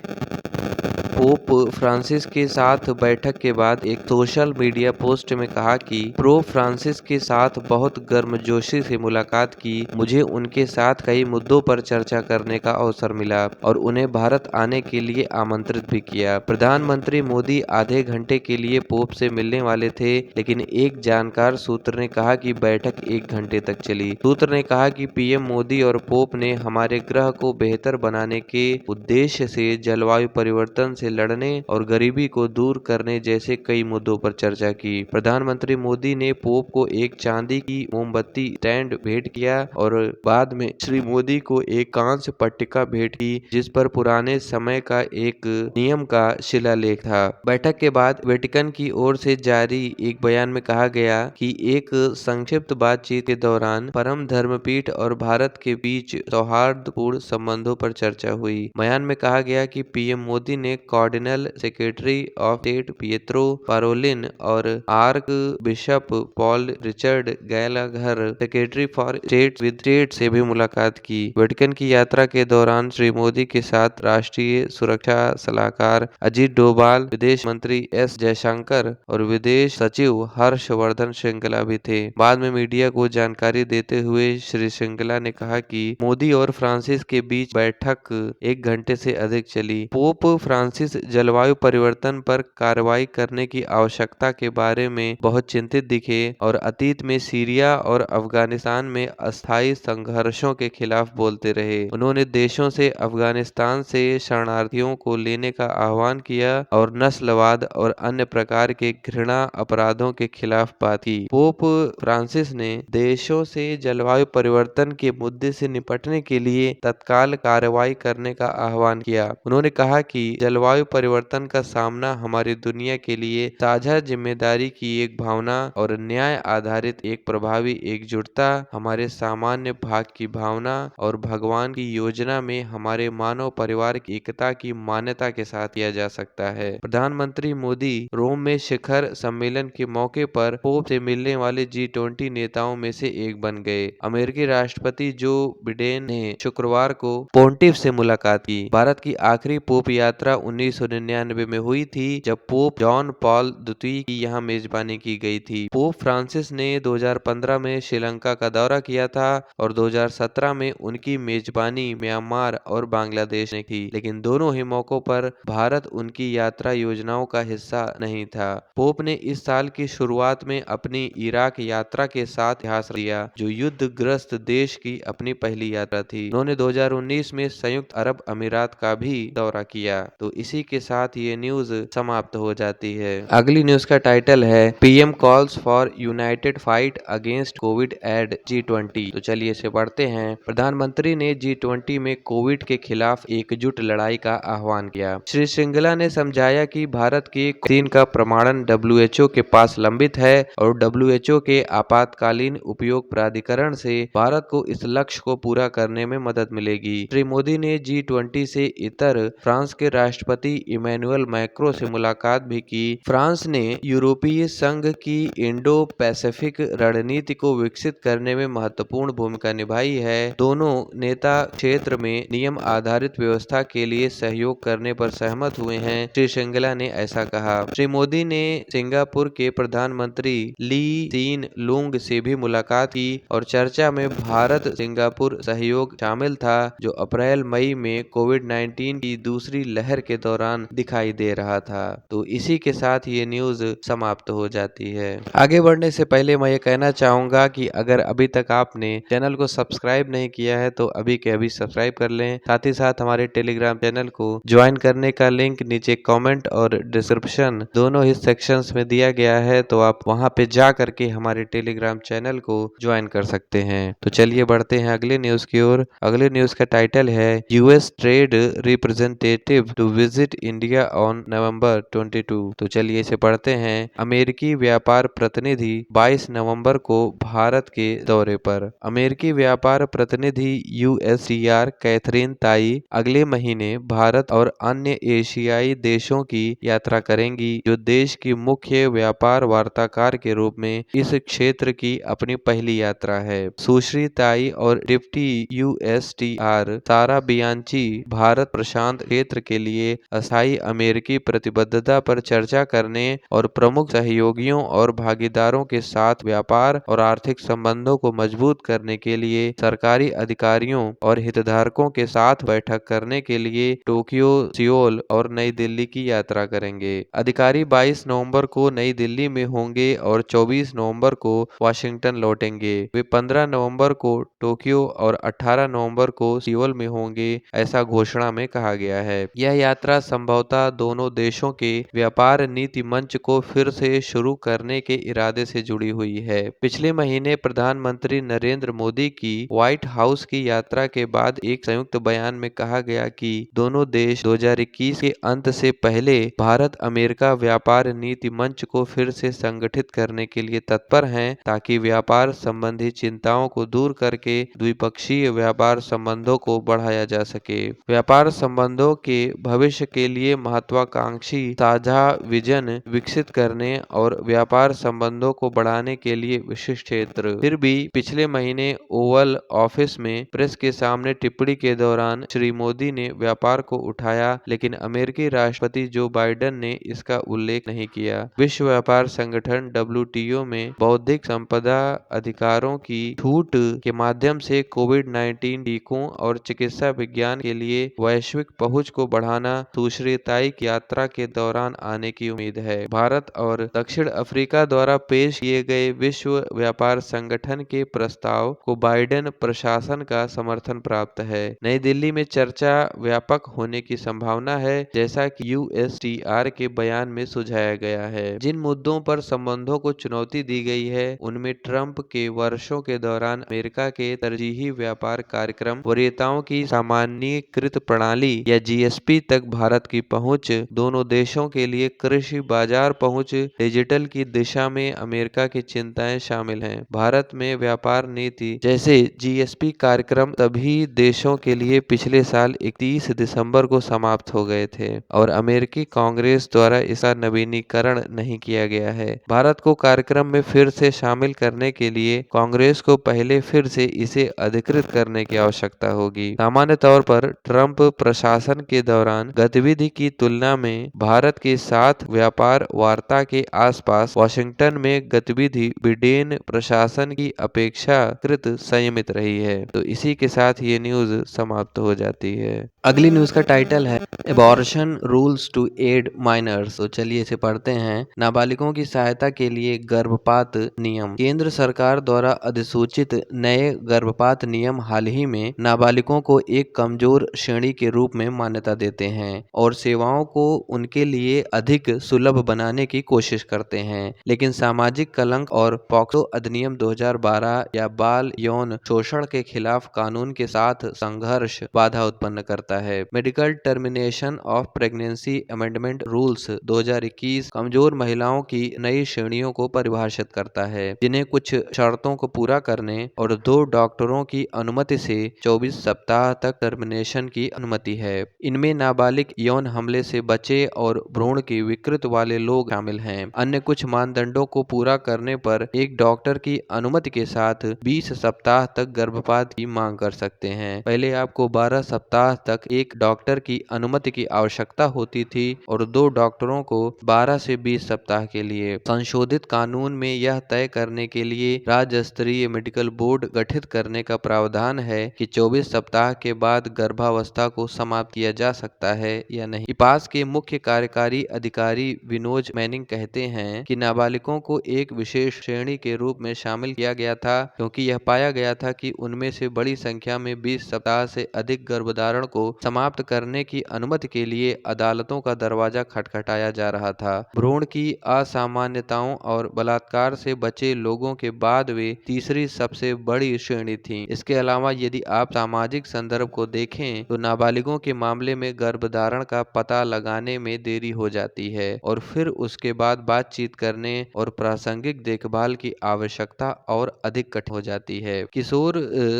पोप फ्रांसिस के साथ बैठक के बाद एक सोशल मीडिया पोस्ट में कहा कि पोप फ्रांसिस के साथ बहुत गर्मजोशी से मुलाकात की। मुझे उनके साथ कई मुद्दों पर चर्चा करने का अवसर मिला और उन्हें भारत आने के लिए आमंत्रित भी किया। प्रधानमंत्री मोदी आधे घंटे के लिए पोप से मिलने वाले थे, लेकिन एक जानकार सूत्र ने कहा कि बैठक 1 घंटे तक चली। सूत्र ने कहा कि पीएम मोदी और पोप ने हमारे ग्रह को बेहतर बनाने के उद्देश्य से जलवायु परिवर्तन से लड़ने और गरीबी को दूर करने जैसे कई मुद्दों पर चर्चा की। प्रधानमंत्री मोदी ने पोप को एक चांदी की मोमबत्ती स्टैंड भेंट किया और बाद में श्री मोदी को एक कांस्य पट्टिका भेंट की, जिस पर पुराने समय का एक नियम का शिलालेख था। बैठक के बाद वेटिकन की ओर से जारी एक बयान में कहा गया कि एक संक्षिप्त बातचीत के दौरान परम धर्मपीठ और भारत के बीच सौहार्दपूर्ण संबंधों पर चर्चा हुई। बयान में कहा गया कि पीएम मोदी ने cardinal secretary of state Pietro Parolin और archbishop Paul Richard Gallagher secretary for state with state से भी मुलाकात की। वेटिकन की यात्रा के दौरान श्री मोदी के साथ राष्ट्रीय सुरक्षा सलाहकार अजीत डोभाल, विदेश मंत्री एस जयशंकर और विदेश सचिव हर्षवर्धन श्रृंगला भी थे। बाद में मीडिया को जानकारी देते हुए श्री श्रृंगला ने कहा कि मोदी और फ्रांसिस के बीच बैठक 1 घंटे से अधिक चली। पोप फ्रांसिस जलवायु परिवर्तन पर कार्रवाई करने की आवश्यकता के बारे में बहुत चिंतित दिखे और अतीत में सीरिया और अफगानिस्तान में अस्थायी संघर्षों के खिलाफ बोलते रहे। उन्होंने देशों से अफगानिस्तान से शरणार्थियों को लेने का आह्वान किया और नस्लवाद और अन्य प्रकार के घृणा अपराधों के खिलाफ बात की। पोप फ्रांसिस ने देशों से जलवायु परिवर्तन के मुद्दे से निपटने के लिए तत्काल कार्रवाई करने का आह्वान किया। उन्होंने कहा कि जलवायु परिवर्तन का सामना हमारी दुनिया के लिए साझा जिम्मेदारी की एक भावना और न्याय आधारित एक प्रभावी एकजुटता, हमारे सामान्य भाग की भावना और भगवान की योजना में हमारे मानव परिवार की एकता की मान्यता के साथ किया जा सकता है। प्रधानमंत्री मोदी रोम में शिखर सम्मेलन के मौके पर पोप से मिलने वाले G20 नेताओं में से एक बन गए। अमेरिकी राष्ट्रपति जो बिडेन ने शुक्रवार को पोंटिफ से मुलाकात की। भारत की आखिरी पोप यात्रा 1999 में हुई थी, जब पोप जॉन पॉल द्वितीय की यहाँ मेजबानी की गई थी। पोप फ्रांसिस ने 2015 में श्रीलंका का दौरा किया था और 2017 में उनकी मेजबानी म्यांमार और बांग्लादेश ने की, लेकिन दोनों ही मौकों पर भारत उनकी यात्रा योजनाओं का हिस्सा नहीं था। पोप ने इस साल की शुरुआत में अपनी इराक यात्रा के साथ इतिहास दिया, जो युद्धग्रस्त देश की अपनी पहली यात्रा थी। उन्होंने 2019 में संयुक्त अरब अमीरात का भी दौरा किया। तो इसी इसी के साथ ये न्यूज समाप्त हो जाती है। अगली न्यूज का टाइटल है PM calls for united fight against COVID at G20। तो चलिए इसे पढ़ते हैं। प्रधानमंत्री ने G20 में कोविड के खिलाफ एकजुट लड़ाई का आह्वान किया। श्री श्रृंगला ने समझाया कि भारत की वैक्सीन का प्रमाणन WHO के पास लंबित है और WHO के आपातकालीन उपयोग प्राधिकरण से भारत को इस लक्ष्य को पूरा करने में मदद मिलेगी। श्री मोदी ने G20 से इतर फ्रांस के राष्ट्रपति इमैनुअल मैक्रों से मुलाकात भी की। फ्रांस ने यूरोपीय संघ की इंडो पैसिफिक रणनीति को विकसित करने में महत्वपूर्ण भूमिका निभाई है। दोनों नेता क्षेत्र में नियम आधारित व्यवस्था के लिए सहयोग करने पर सहमत हुए हैं। श्री श्रृंगला ने ऐसा कहा। श्री मोदी ने सिंगापुर के प्रधानमंत्री ली सीन लुंग से भी मुलाकात की और चर्चा में भारत सिंगापुर सहयोग शामिल था, जो अप्रैल मई में कोविड-19 की दूसरी लहर के दौरान दिखाई दे रहा था। तो इसी के साथ ये न्यूज समाप्त हो जाती है। आगे बढ़ने से पहले मैं ये कहना चाहूंगा कि अगर अभी तक आपने चैनल को सब्सक्राइब नहीं किया है तो अभी के अभी सब्सक्राइब कर लें। साथ ही साथ हमारे टेलीग्राम चैनल को ज्वाइन करने का लिंक नीचे कमेंट और डिस्क्रिप्शन दोनों ही सेक्शंस में दिया गया है, तो आप वहां पे जा करके हमारे टेलीग्राम चैनल को ज्वाइन कर सकते हैं। तो चलिए बढ़ते हैं अगले न्यूज की ओर। अगले न्यूज का टाइटल है US trade representative to visit India on November 22। तो चलिए इसे पढ़ते हैं। अमेरिकी व्यापार प्रतिनिधि 22 नवंबर को भारत के दौरे पर। अमेरिकी व्यापार प्रतिनिधि USTR कैथरीन ताई अगले महीने भारत और अन्य एशियाई देशों की यात्रा करेंगी, जो देश की मुख्य व्यापार वार्ताकार के रूप में इस क्षेत्र की अपनी पहली यात्रा है। सुश्री ताई और डिप्टी USTR सारा बियांची भारत प्रशांत क्षेत्र के लिए अस्थायी अमेरिकी प्रतिबद्धता पर चर्चा करने और प्रमुख सहयोगियों और भागीदारों के साथ व्यापार और आर्थिक संबंधों को मजबूत करने के लिए सरकारी अधिकारियों और हितधारकों के साथ बैठक करने के लिए टोक्यो, सियोल और नई दिल्ली की यात्रा करेंगे। अधिकारी 22 नवंबर को नई दिल्ली में होंगे और 24 नवंबर को वाशिंगटन लौटेंगे। वे 15 नवंबर को टोक्यो और 18 नवंबर को सियोल में होंगे, ऐसा घोषणा में कहा गया है। यह यात्रा संभवतः दोनों देशों के व्यापार नीति मंच को फिर से शुरू करने के इरादे से जुड़ी हुई है। पिछले महीने प्रधानमंत्री नरेंद्र मोदी की व्हाइट हाउस की यात्रा के बाद एक संयुक्त बयान में कहा गया कि दोनों देश 2021 के अंत से पहले भारत अमेरिका व्यापार नीति मंच को फिर से संगठित करने के लिए तत्पर हैं, ताकि व्यापार संबंधी चिंताओं को दूर करके द्विपक्षीय व्यापार संबंधों को बढ़ाया जा सके। व्यापार संबंधों के भविष्य के लिए महत्वाकांक्षी साझा विजन विकसित करने और व्यापार संबंधों को बढ़ाने के लिए विशिष्ट क्षेत्र। फिर भी पिछले महीने ओवल ऑफिस में प्रेस के सामने टिप्पणी के दौरान श्री मोदी ने व्यापार को उठाया, लेकिन अमेरिकी राष्ट्रपति जो बाइडेन ने इसका उल्लेख नहीं किया। विश्व व्यापार संगठन WTO में बौद्धिक संपदा अधिकारों की छूट के माध्यम से कोविड-19 टीकों और चिकित्सा विज्ञान के लिए वैश्विक पहुंच को बढ़ाना सुश्री ताई की यात्रा के दौरान आने की उम्मीद है। भारत और दक्षिण अफ्रीका द्वारा पेश किए गए विश्व व्यापार संगठन के प्रस्ताव को बाइडेन प्रशासन का समर्थन प्राप्त है। नई दिल्ली में चर्चा व्यापक होने की संभावना है, जैसा कि USTR के बयान में सुझाया गया है। जिन मुद्दों पर संबंधों को चुनौती दी गई है उनमें ट्रंप के वर्षों के दौरान अमेरिका के तरजीही व्यापार कार्यक्रम, वरीयताओं की सामान्यीकृत प्रणाली या GSP तक भारत की पहुंच, दोनों देशों के लिए कृषि बाजार पहुंच, डिजिटल की दिशा में अमेरिका की चिंताएं शामिल हैं। भारत में व्यापार नीति जैसे GSP कार्यक्रम सभी देशों के लिए पिछले साल 31 दिसंबर को समाप्त हो गए थे और अमेरिकी कांग्रेस द्वारा इसका नवीनीकरण नहीं किया गया है। भारत को कार्यक्रम में फिर से शामिल करने के लिए कांग्रेस को पहले फिर से इसे अधिकृत करने की आवश्यकता होगी। सामान्य तौर पर ट्रंप प्रशासन के दौरान गतिविधि की तुलना में भारत के साथ व्यापार वार्ता के आसपास वाशिंगटन में गतिविधि बिडेन प्रशासन की अपेक्षाकृत संयमित रही है। तो इसी के साथ ये न्यूज समाप्त हो जाती है। अगली न्यूज का टाइटल है abortion rules to aid minors. तो चलिए इसे पढ़ते हैं। नाबालिगों की सहायता के लिए गर्भपात नियम। केंद्र सरकार द्वारा अधिसूचित नए गर्भपात नियम हाल ही में नाबालिगों को एक कमजोर श्रेणी के रूप में मान्यता देते हैं। हैं और सेवाओं को उनके लिए अधिक सुलभ बनाने की कोशिश करते हैं। लेकिन सामाजिक कलंक और पॉक्सो अधिनियम 2012 या बाल यौन शोषण के खिलाफ कानून के साथ संघर्ष बाधा उत्पन्न करता है। Medical termination of pregnancy amendment rules 2021 कमजोर महिलाओं की नई श्रेणियों को परिभाषित करता है, जिन्हें कुछ शर्तों को पूरा करने और 2 डॉक्टरों की अनुमति से 24 सप्ताह तक टर्मिनेशन की अनुमति है। इनमें नाबालिग यौन हमले से बचे और भ्रूण की विकृत वाले लोग शामिल हैं। अन्य कुछ मानदंडों को पूरा करने पर एक डॉक्टर की अनुमति के साथ 20 सप्ताह तक गर्भपात की मांग कर सकते हैं। पहले आपको 12 सप्ताह तक एक डॉक्टर की अनुमति की आवश्यकता होती थी और 2 डॉक्टरों को 12 से 20 सप्ताह के लिए। संशोधित कानून में यह तय करने के लिए राज्य स्तरीय मेडिकल बोर्ड गठित करने का प्रावधान है कि 24 सप्ताह के बाद गर्भावस्था को समाप्त किया जा सकता है या नहीं। इपास के मुख्य कार्यकारी अधिकारी विनोज मैनिंग कहते हैं कि नाबालिगों को एक विशेष श्रेणी के रूप में शामिल किया गया था क्योंकि यह पाया गया था कि उनमें से बड़ी संख्या में 20 सप्ताह से अधिक गर्भधारण को समाप्त करने की अनुमति के लिए अदालतों का दरवाजा खटखटाया जा रहा था। भ्रूण की असामान्यताओं और बलात्कार से बचे लोगों के बाद वे तीसरी सबसे बड़ी श्रेणी थी। इसके अलावा यदि आप सामाजिक संदर्भ को देखें तो नाबालिगों के मामले में गर्भधारण का पता लगाने में देरी हो जाती है और फिर उसके बाद बातचीत करने और प्रासंगिक देखभाल की आवश्यकता और अधिक कठिन हो जाती है। किशोर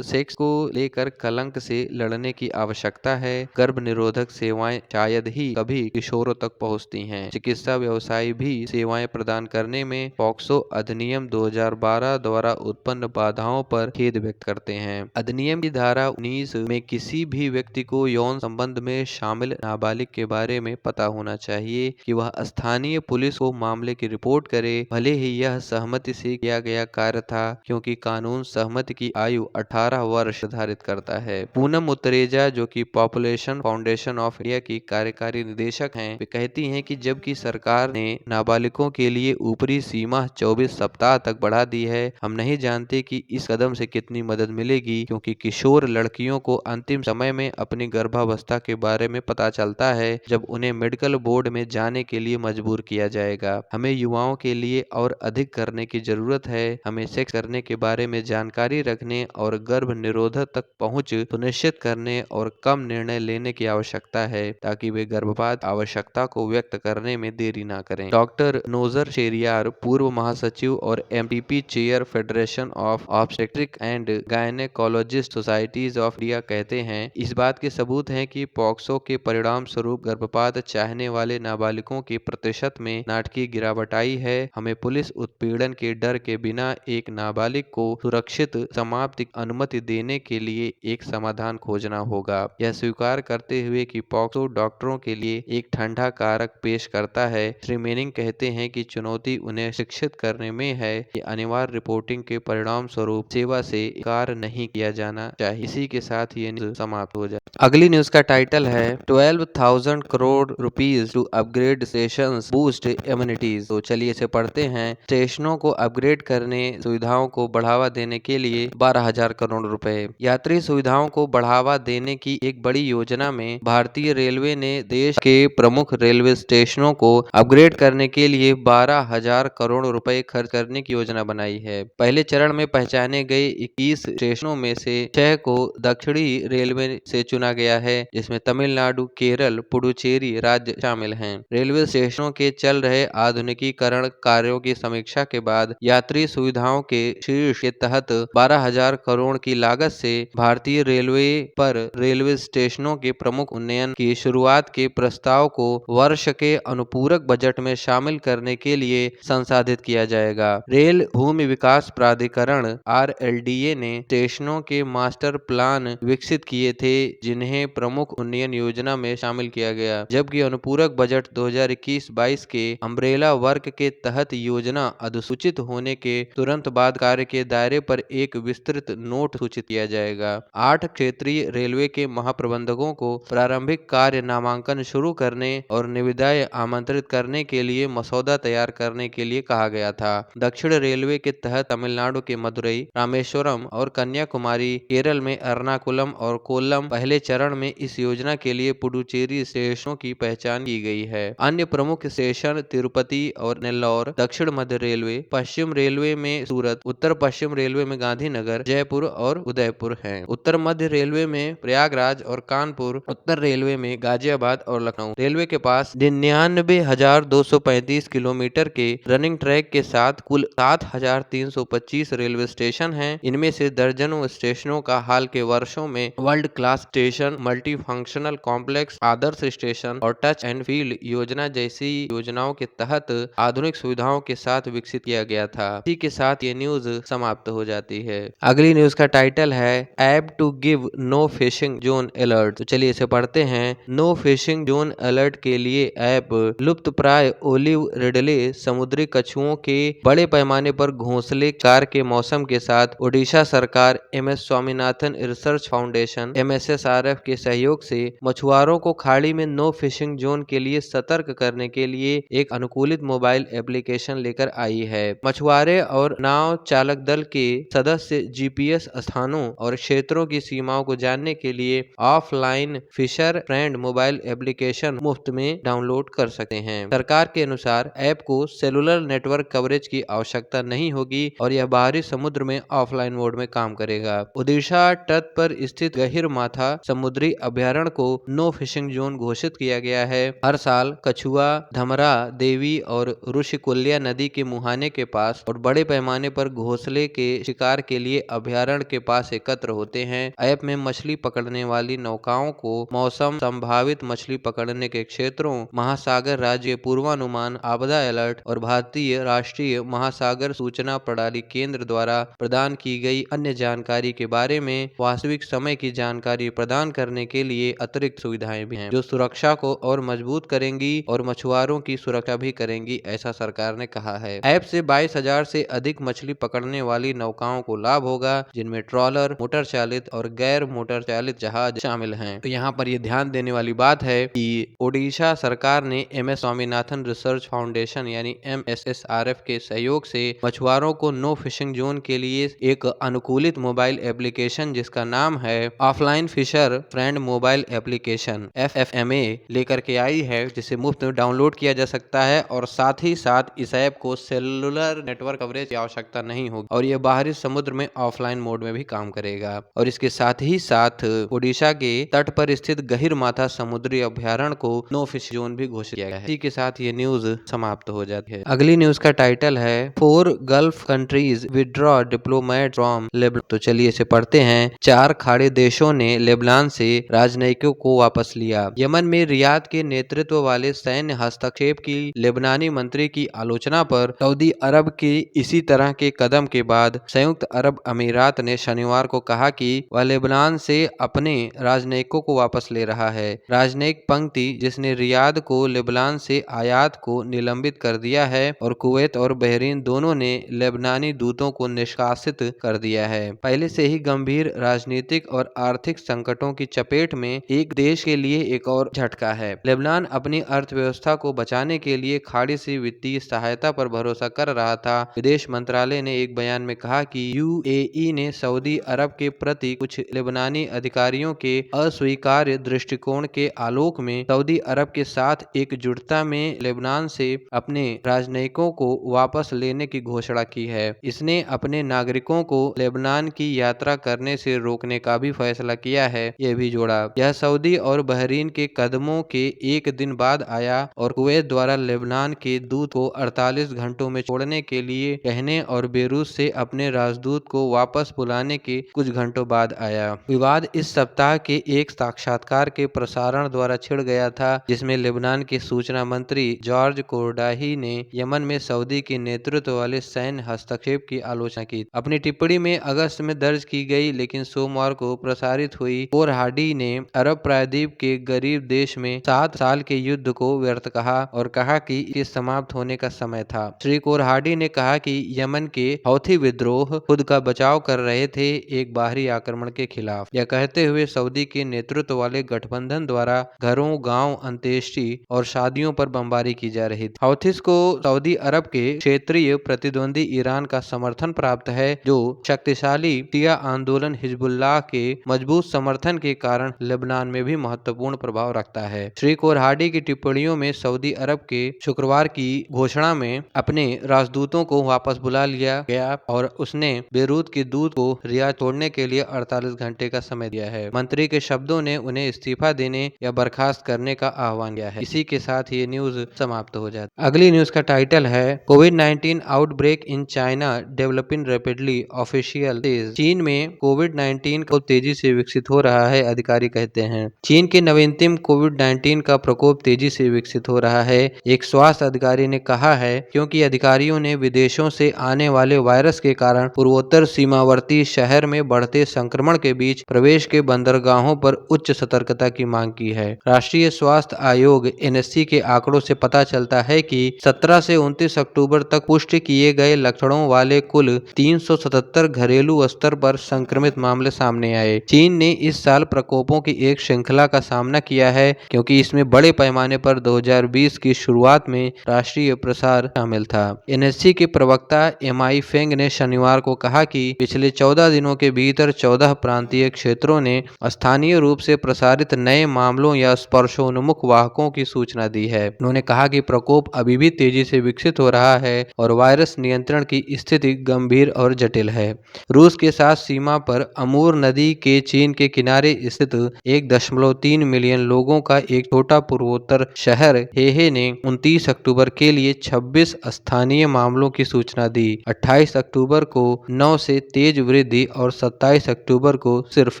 सेक्स को लेकर कलंक से लड़ने की आवश्यकता है। गर्भ निरोधक सेवाएं शायद ही कभी किशोरों तक पहुंचती हैं। चिकित्सा व्यवसायी भी सेवाएं प्रदान करने में पॉक्सो अधिनियम 2012 द्वारा उत्पन्न बाधाओं पर खेद व्यक्त करते हैं। अधिनियम की धारा 19 में किसी भी व्यक्ति को यौन संबंध में शामिल नाबालिग के बारे में पता होना चाहिए कि वह स्थानीय पुलिस को मामले की रिपोर्ट करे, भले ही यह सहमति से किया गया कार्य था, क्योंकि कानून सहमति की आयु 18 वर्ष निर्धारित करता है। पूनम उत्तरेजा, जो कि पॉपुलेशन फाउंडेशन ऑफ इंडिया की कार्यकारी निदेशक हैं, वे कहती हैं कि जबकि सरकार ने नाबालिगों के लिए ऊपरी सीमा 24 सप्ताह तक बढ़ा दी है, हम नहीं जानते कि इस कदम से कितनी मदद मिलेगी, क्योंकि किशोर लड़कियों को अंतिम समय में अपनी गर्भावस्था के बारे में पता चलता है जब उन्हें मेडिकल बोर्ड में जाने के लिए मजबूर किया जाएगा। हमें युवाओं के लिए और अधिक करने की जरूरत है। हमें सेक्स करने के बारे में जानकारी रखने और गर्भ निरोधक तक पहुंच सुनिश्चित करने और कम निर्णय लेने की आवश्यकता है ताकि वे गर्भपात आवश्यकता को व्यक्त करने में देरी न करें। डॉक्टर नोजर शेरियार, पूर्व महासचिव और MTP chair federation of obstetric and gynaecologist societies of India, कहते हैं इस बात के सबूत हैं कि पॉक्सो के परिणाम स्वरूप गर्भपात चाहने वाले नाबालिगों के प्रतिशत में नाटकीय गिरावट आई है। हमें पुलिस उत्पीड़न के डर के बिना एक नाबालिग को सुरक्षित समाप्ति की अनुमति देने के लिए एक समाधान खोजना होगा। यह स्वीकार करते हुए कि पॉक्सो डॉक्टरों के लिए एक ठंडा कारक पेश करता है, श्री मैनिंग कहते हैं कि चुनौती उन्हें शिक्षित करने में है कि अनिवार्य रिपोर्टिंग के परिणाम स्वरूप सेवा से इनकार नहीं किया जाना चाहिए। इसी के साथ ये न्यूज समाप्त हो जाए। अगली न्यूज का टाइटल है 12,000 crore rupees to upgrade stations boost amenities. तो चलिए इसे पढ़ते हैं। स्टेशनों को अपग्रेड करने, सुविधाओं को बढ़ावा देने के लिए 12,000 करोड़ रुपए। यात्री सुविधाओं को बढ़ावा देने की एक बड़ी योजना में भारतीय रेलवे ने देश के प्रमुख रेलवे स्टेशनों को अपग्रेड करने के लिए 12,000 करोड़ रुपए खर्च करने की योजना बनाई है। पहले चरण में पहचाने गए 21 स्टेशनों में से 6 को दक्षिणी रेलवे से चुना गया है, जिसमें तमिलनाडु, केरल, पुडुचेरी राज्य शामिल हैं। रेलवे स्टेशनों के चल रहे आधुनिकीकरण कार्यों की समीक्षा के बाद यात्री सुविधाओं के शीर्ष के तहत 12,000 करोड़ की लागत से भारतीय रेलवे पर रेलवे स्टेशनों के प्रमुख उन्नयन की शुरुआत के प्रस्ताव को वर्ष के अनुपूरक बजट में शामिल करने के लिए संसाधित किया जाएगा। रेल भूमि विकास प्राधिकरण RLDA ने स्टेशनों के मास्टर प्लान विकसित किए थे, जिन्हें प्रमुख उन्नयन योजना में शामिल किया गया, जबकि अनुपूरक बजट 2021-22 के अम्ब्रेला वर्क के तहत योजना अधिसूचित होने के तुरंत बाद कार्य के दायरे पर एक विस्तृत नोट सूचित किया जाएगा। 8 क्षेत्रीय रेलवे के महाप्रबंधकों को प्रारंभिक कार्य नामांकन शुरू करने और निविदाएं आमंत्रित करने के लिए मसौदा तैयार करने के लिए कहा गया था। दक्षिण रेलवे के तहत तमिलनाडु के मदुरई, रामेश्वरम और कन्याकुमारी, केरल में एर्नाकुलम और कोल्लम, पहले चरण में इस योजना के लिए पुडुचेरी पुडुचेरी स्टेशनों की पहचान की गई है। अन्य प्रमुख स्टेशन तिरुपति और नेल्लौर, दक्षिण मध्य रेलवे, पश्चिम रेलवे में सूरत, उत्तर पश्चिम रेलवे में गांधीनगर, जयपुर और उदयपुर हैं। उत्तर मध्य रेलवे में प्रयागराज और कानपुर, उत्तर रेलवे में गाजियाबाद और लखनऊ। रेलवे के पास 99,235 किलोमीटर के रनिंग ट्रैक के साथ कुल 7,325 रेलवे स्टेशन हैं। इनमें से दर्जनों स्टेशनों का हाल के वर्षों में world class station, multi functional complex, आदर्श स्टेशन और टच एंड फील्ड योजना जैसी योजनाओं के तहत आधुनिक सुविधाओं के साथ विकसित किया गया था। इसी के साथ ये न्यूज समाप्त हो जाती है। अगली न्यूज का टाइटल है app to give no fishing zone alert. तो चलिए इसे पढ़ते हैं। नो फिशिंग जोन अलर्ट के लिए ऐप लुप्त प्राय ओलिव रिडले समुद्री कछुओं के बड़े पैमाने पर घोंसले कार के मौसम के साथ ओडिशा सरकार, MS Swaminathan research foundation MSSRF के सहयोग से मछुआरों को खाड़ी में नो फिशिंग जोन के लिए सतर्क करने के लिए एक अनुकूलित मोबाइल एप्लीकेशन लेकर आई है। मछुआरे और नाव चालक दल के सदस्य GPS स्थानों और क्षेत्रों की सीमाओं को जानने के लिए offline fisher friend mobile application मुफ्त में डाउनलोड कर सकते हैं। सरकार के अनुसार ऐप को सेलुलर नेटवर्क कवरेज की आवश्यकता नहीं होगी और यह बाहरी समुद्र में ऑफलाइन मोड में काम करेगा। ओडिशा तट पर स्थित गहीर माथा समुद्री अभयारण्य को नो फिशिंग जोन घोषित किया गया है। हर साल कछुआ, धमरा, देवी और ऋषिकुल्या नदी के मुहाने के पास और बड़े पैमाने पर घोंसले के शिकार के लिए अभयारण्य के पास एकत्र होते हैं। ऐप में मछली पकड़ने वाली नौकाओं को मौसम संभावित मछली पकड़ने के क्षेत्रों, महासागर राज्य पूर्वानुमान, आपदा अलर्ट और भारतीय राष्ट्रीय महासागर सूचना प्रणाली केंद्र द्वारा प्रदान की गई अन्य जानकारी के बारे में वास्तविक समय की जानकारी प्रदान करने के लिए अतिरिक्त सुविधाएं भी हैं, जो सुरक्षा को और मजबूत करेंगी और मछुआरों की सुरक्षा भी करेंगी, ऐसा सरकार ने कहा है। ऐप से 22,000 से अधिक मछली पकड़ने वाली नौकाओं को लाभ होगा, जिनमें ट्रॉलर, मोटर चालित और गैर मोटर चालित जहाज शामिल हैं। तो यहाँ पर ये ध्यान देने वाली बात है कि ओडिशा सरकार ने MS स्वामीनाथन रिसर्च फाउंडेशन यानी MSSRF के सहयोग से मछुआरों को नो फिशिंग जोन के लिए एक अनुकूलित मोबाइल एप्लीकेशन जिसका नाम है offline fisher friend mobile application FFMA लेकर के आई है, जिसे मुफ्त में डाउनलोड किया जा सकता है और साथ ही साथ इस ऐप को सेलुलर नेटवर्क कवरेज की आवश्यकता नहीं होगी और यह बाहरी समुद्र में ऑफलाइन मोड में भी काम करेगा। और इसके साथ ही साथ ओडिशा के तट पर स्थित गहीर माथा समुद्री अभयारण्य को नो फिश जोन भी घोषित किया गया है। इसी के साथ ये न्यूज समाप्त हो जाती है। अगली न्यूज का टाइटल है 4 gulf countries withdraw diplomat from Lebanon. तो चलिए इसे पढ़ते हैं। 4 खाड़ी देशों ने लेबनान से राजनयिकों को वापस लिया। यमन में रियाद के नेतृत्व वाले सैन्य हस्तक्षेप की लेबनानी मंत्री की आलोचना पर सऊदी अरब के इसी तरह के कदम के बाद संयुक्त अरब अमीरात ने शनिवार को कहा कि वह लेबनान से अपने राजनयिकों को वापस ले रहा है। राजनयिक पंक्ति जिसने रियाद को लेबनान से आयात को निलंबित कर दिया है और कुवैत और बहरीन दोनों ने लेबनानी दूतों को निष्कासित कर दिया है। पहले से ही गंभीर राजनीतिक और आर्थिक संकटों की चपेट में एक देश के लिए एक और झटका है। लेबनान अपनी अर्थव्यवस्था को बचाने के लिए खाड़ी से वित्तीय सहायता पर भरोसा कर रहा था। विदेश मंत्रालय ने एक बयान में कहा कि UAE ने सऊदी अरब के प्रति कुछ लेबनानी अधिकारियों के अस्वीकार्य दृष्टिकोण के आलोक में सऊदी अरब के साथ एकजुटता में लेबनान से अपने राजनयिकों को वापस लेने की घोषणा की है। इसने अपने नागरिकों को लेबनान की यात्रा करने से रोकने का भी फैसला किया है, यह भी जोड़ा। यह सऊदी और बहरीन के कदमों के एक दिन बाद आया और कुवैत द्वारा लेबनान के दूत को 48 घंटों में छोड़ने के लिए कहने और बेरूत से अपने राजदूत को वापस बुलाने के कुछ घंटों बाद आया। विवाद इस सप्ताह के एक साक्षात्कार के प्रसारण द्वारा छिड़ गया था, जिसमें लेबनान के सूचना मंत्री जॉर्ज कोरडाही ने यमन में सऊदी के नेतृत्व वाले सैन्य हस्तक्षेप की आलोचना की। अपनी टिप्पणी में अगस्त में दर्ज की गई लेकिन सोमवार को प्रसारित हुई, कोरहाडी ने अरब प्रायद्वीप के गरीब देश में 7 साल के युद्ध को व्यर्थ कहा और कहा कि इस समाप्त होने का समय था। श्री कोरहाडी ने कहा कि यमन के हौथी विद्रोह खुद का बचाव कर रहे थे एक बाहरी आक्रमण के खिलाफ। यह कहते हुए सऊदी के नेतृत्व वाले गठबंधन द्वारा घरों, गांव, अंत्येष्टि और शादियों पर बमबारी की जा रही थी। हौथीस को सऊदी अरब के क्षेत्रीय प्रतिद्वंदी ईरान का समर्थन प्राप्त है, जो शक्तिशाली शिया आंदोलन हिजबुल्लाह के मजबूत समर्थन के कारण लेबनान में भी महत्वपूर्ण महत्वपूर्ण प्रभाव रखता है। श्री कोरहाडी की टिप्पणियों में सऊदी अरब के शुक्रवार की घोषणा में अपने राजदूतों को वापस बुला लिया गया और उसने बेरूत की दूत को रियाद छोड़ने के लिए 48 घंटे का समय दिया है। मंत्री के शब्दों ने उन्हें इस्तीफा देने या बर्खास्त करने का आह्वान किया है। इसी के साथ ये न्यूज समाप्त हो जाती है। अगली न्यूज का टाइटल है कोविड-19 outbreak in China developing rapidly, official says. चीन में कोविड-19 को तेजी से विकसित हो रहा है, अधिकारी कहते हैं। चीन के नवीनतम कोविड-19 का प्रकोप तेजी से विकसित हो रहा है, एक स्वास्थ्य अधिकारी ने कहा है, क्योंकि अधिकारियों ने विदेशों से आने वाले वायरस के कारण पूर्वोत्तर सीमावर्ती शहर में बढ़ते संक्रमण के बीच प्रवेश के बंदरगाहों पर उच्च सतर्कता की मांग की है। राष्ट्रीय स्वास्थ्य आयोग एनएससी के आंकड़ों से पता चलता है कि 17 से 29 अक्टूबर तक पुष्टि किए गए लक्षणों वाले कुल 377 घरेलू स्तर पर संक्रमित मामले सामने आए। चीन ने इस साल प्रकोपों की एक श्रृंखला का सामना किया है, क्योंकि इसमें बड़े पैमाने पर 2020 की शुरुआत में राष्ट्रीय प्रसार शामिल था। एनएससी के प्रवक्ता एमआई फेंग ने शनिवार को कहा कि पिछले 14 दिनों के भीतर 14 प्रांतीय क्षेत्रों ने स्थानीय रूप से प्रसारित नए मामलों या स्पर्शोन्मुख वाहकों की सूचना दी है। उन्होंने कहा कि प्रकोप अभी भी तेजी से विकसित हो रहा है और वायरस नियंत्रण की स्थिति गंभीर और जटिल है। रूस के साथ सीमा पर अमूर नदी के चीन के किनारे स्थित 1.3 मिलियन लोगों का एक छोटा पूर्वोत्तर शहर हेहे ने 29 अक्टूबर के लिए 26 स्थानीय मामलों की सूचना दी। 28 अक्टूबर को 9 से तेज वृद्धि और 27 अक्टूबर को सिर्फ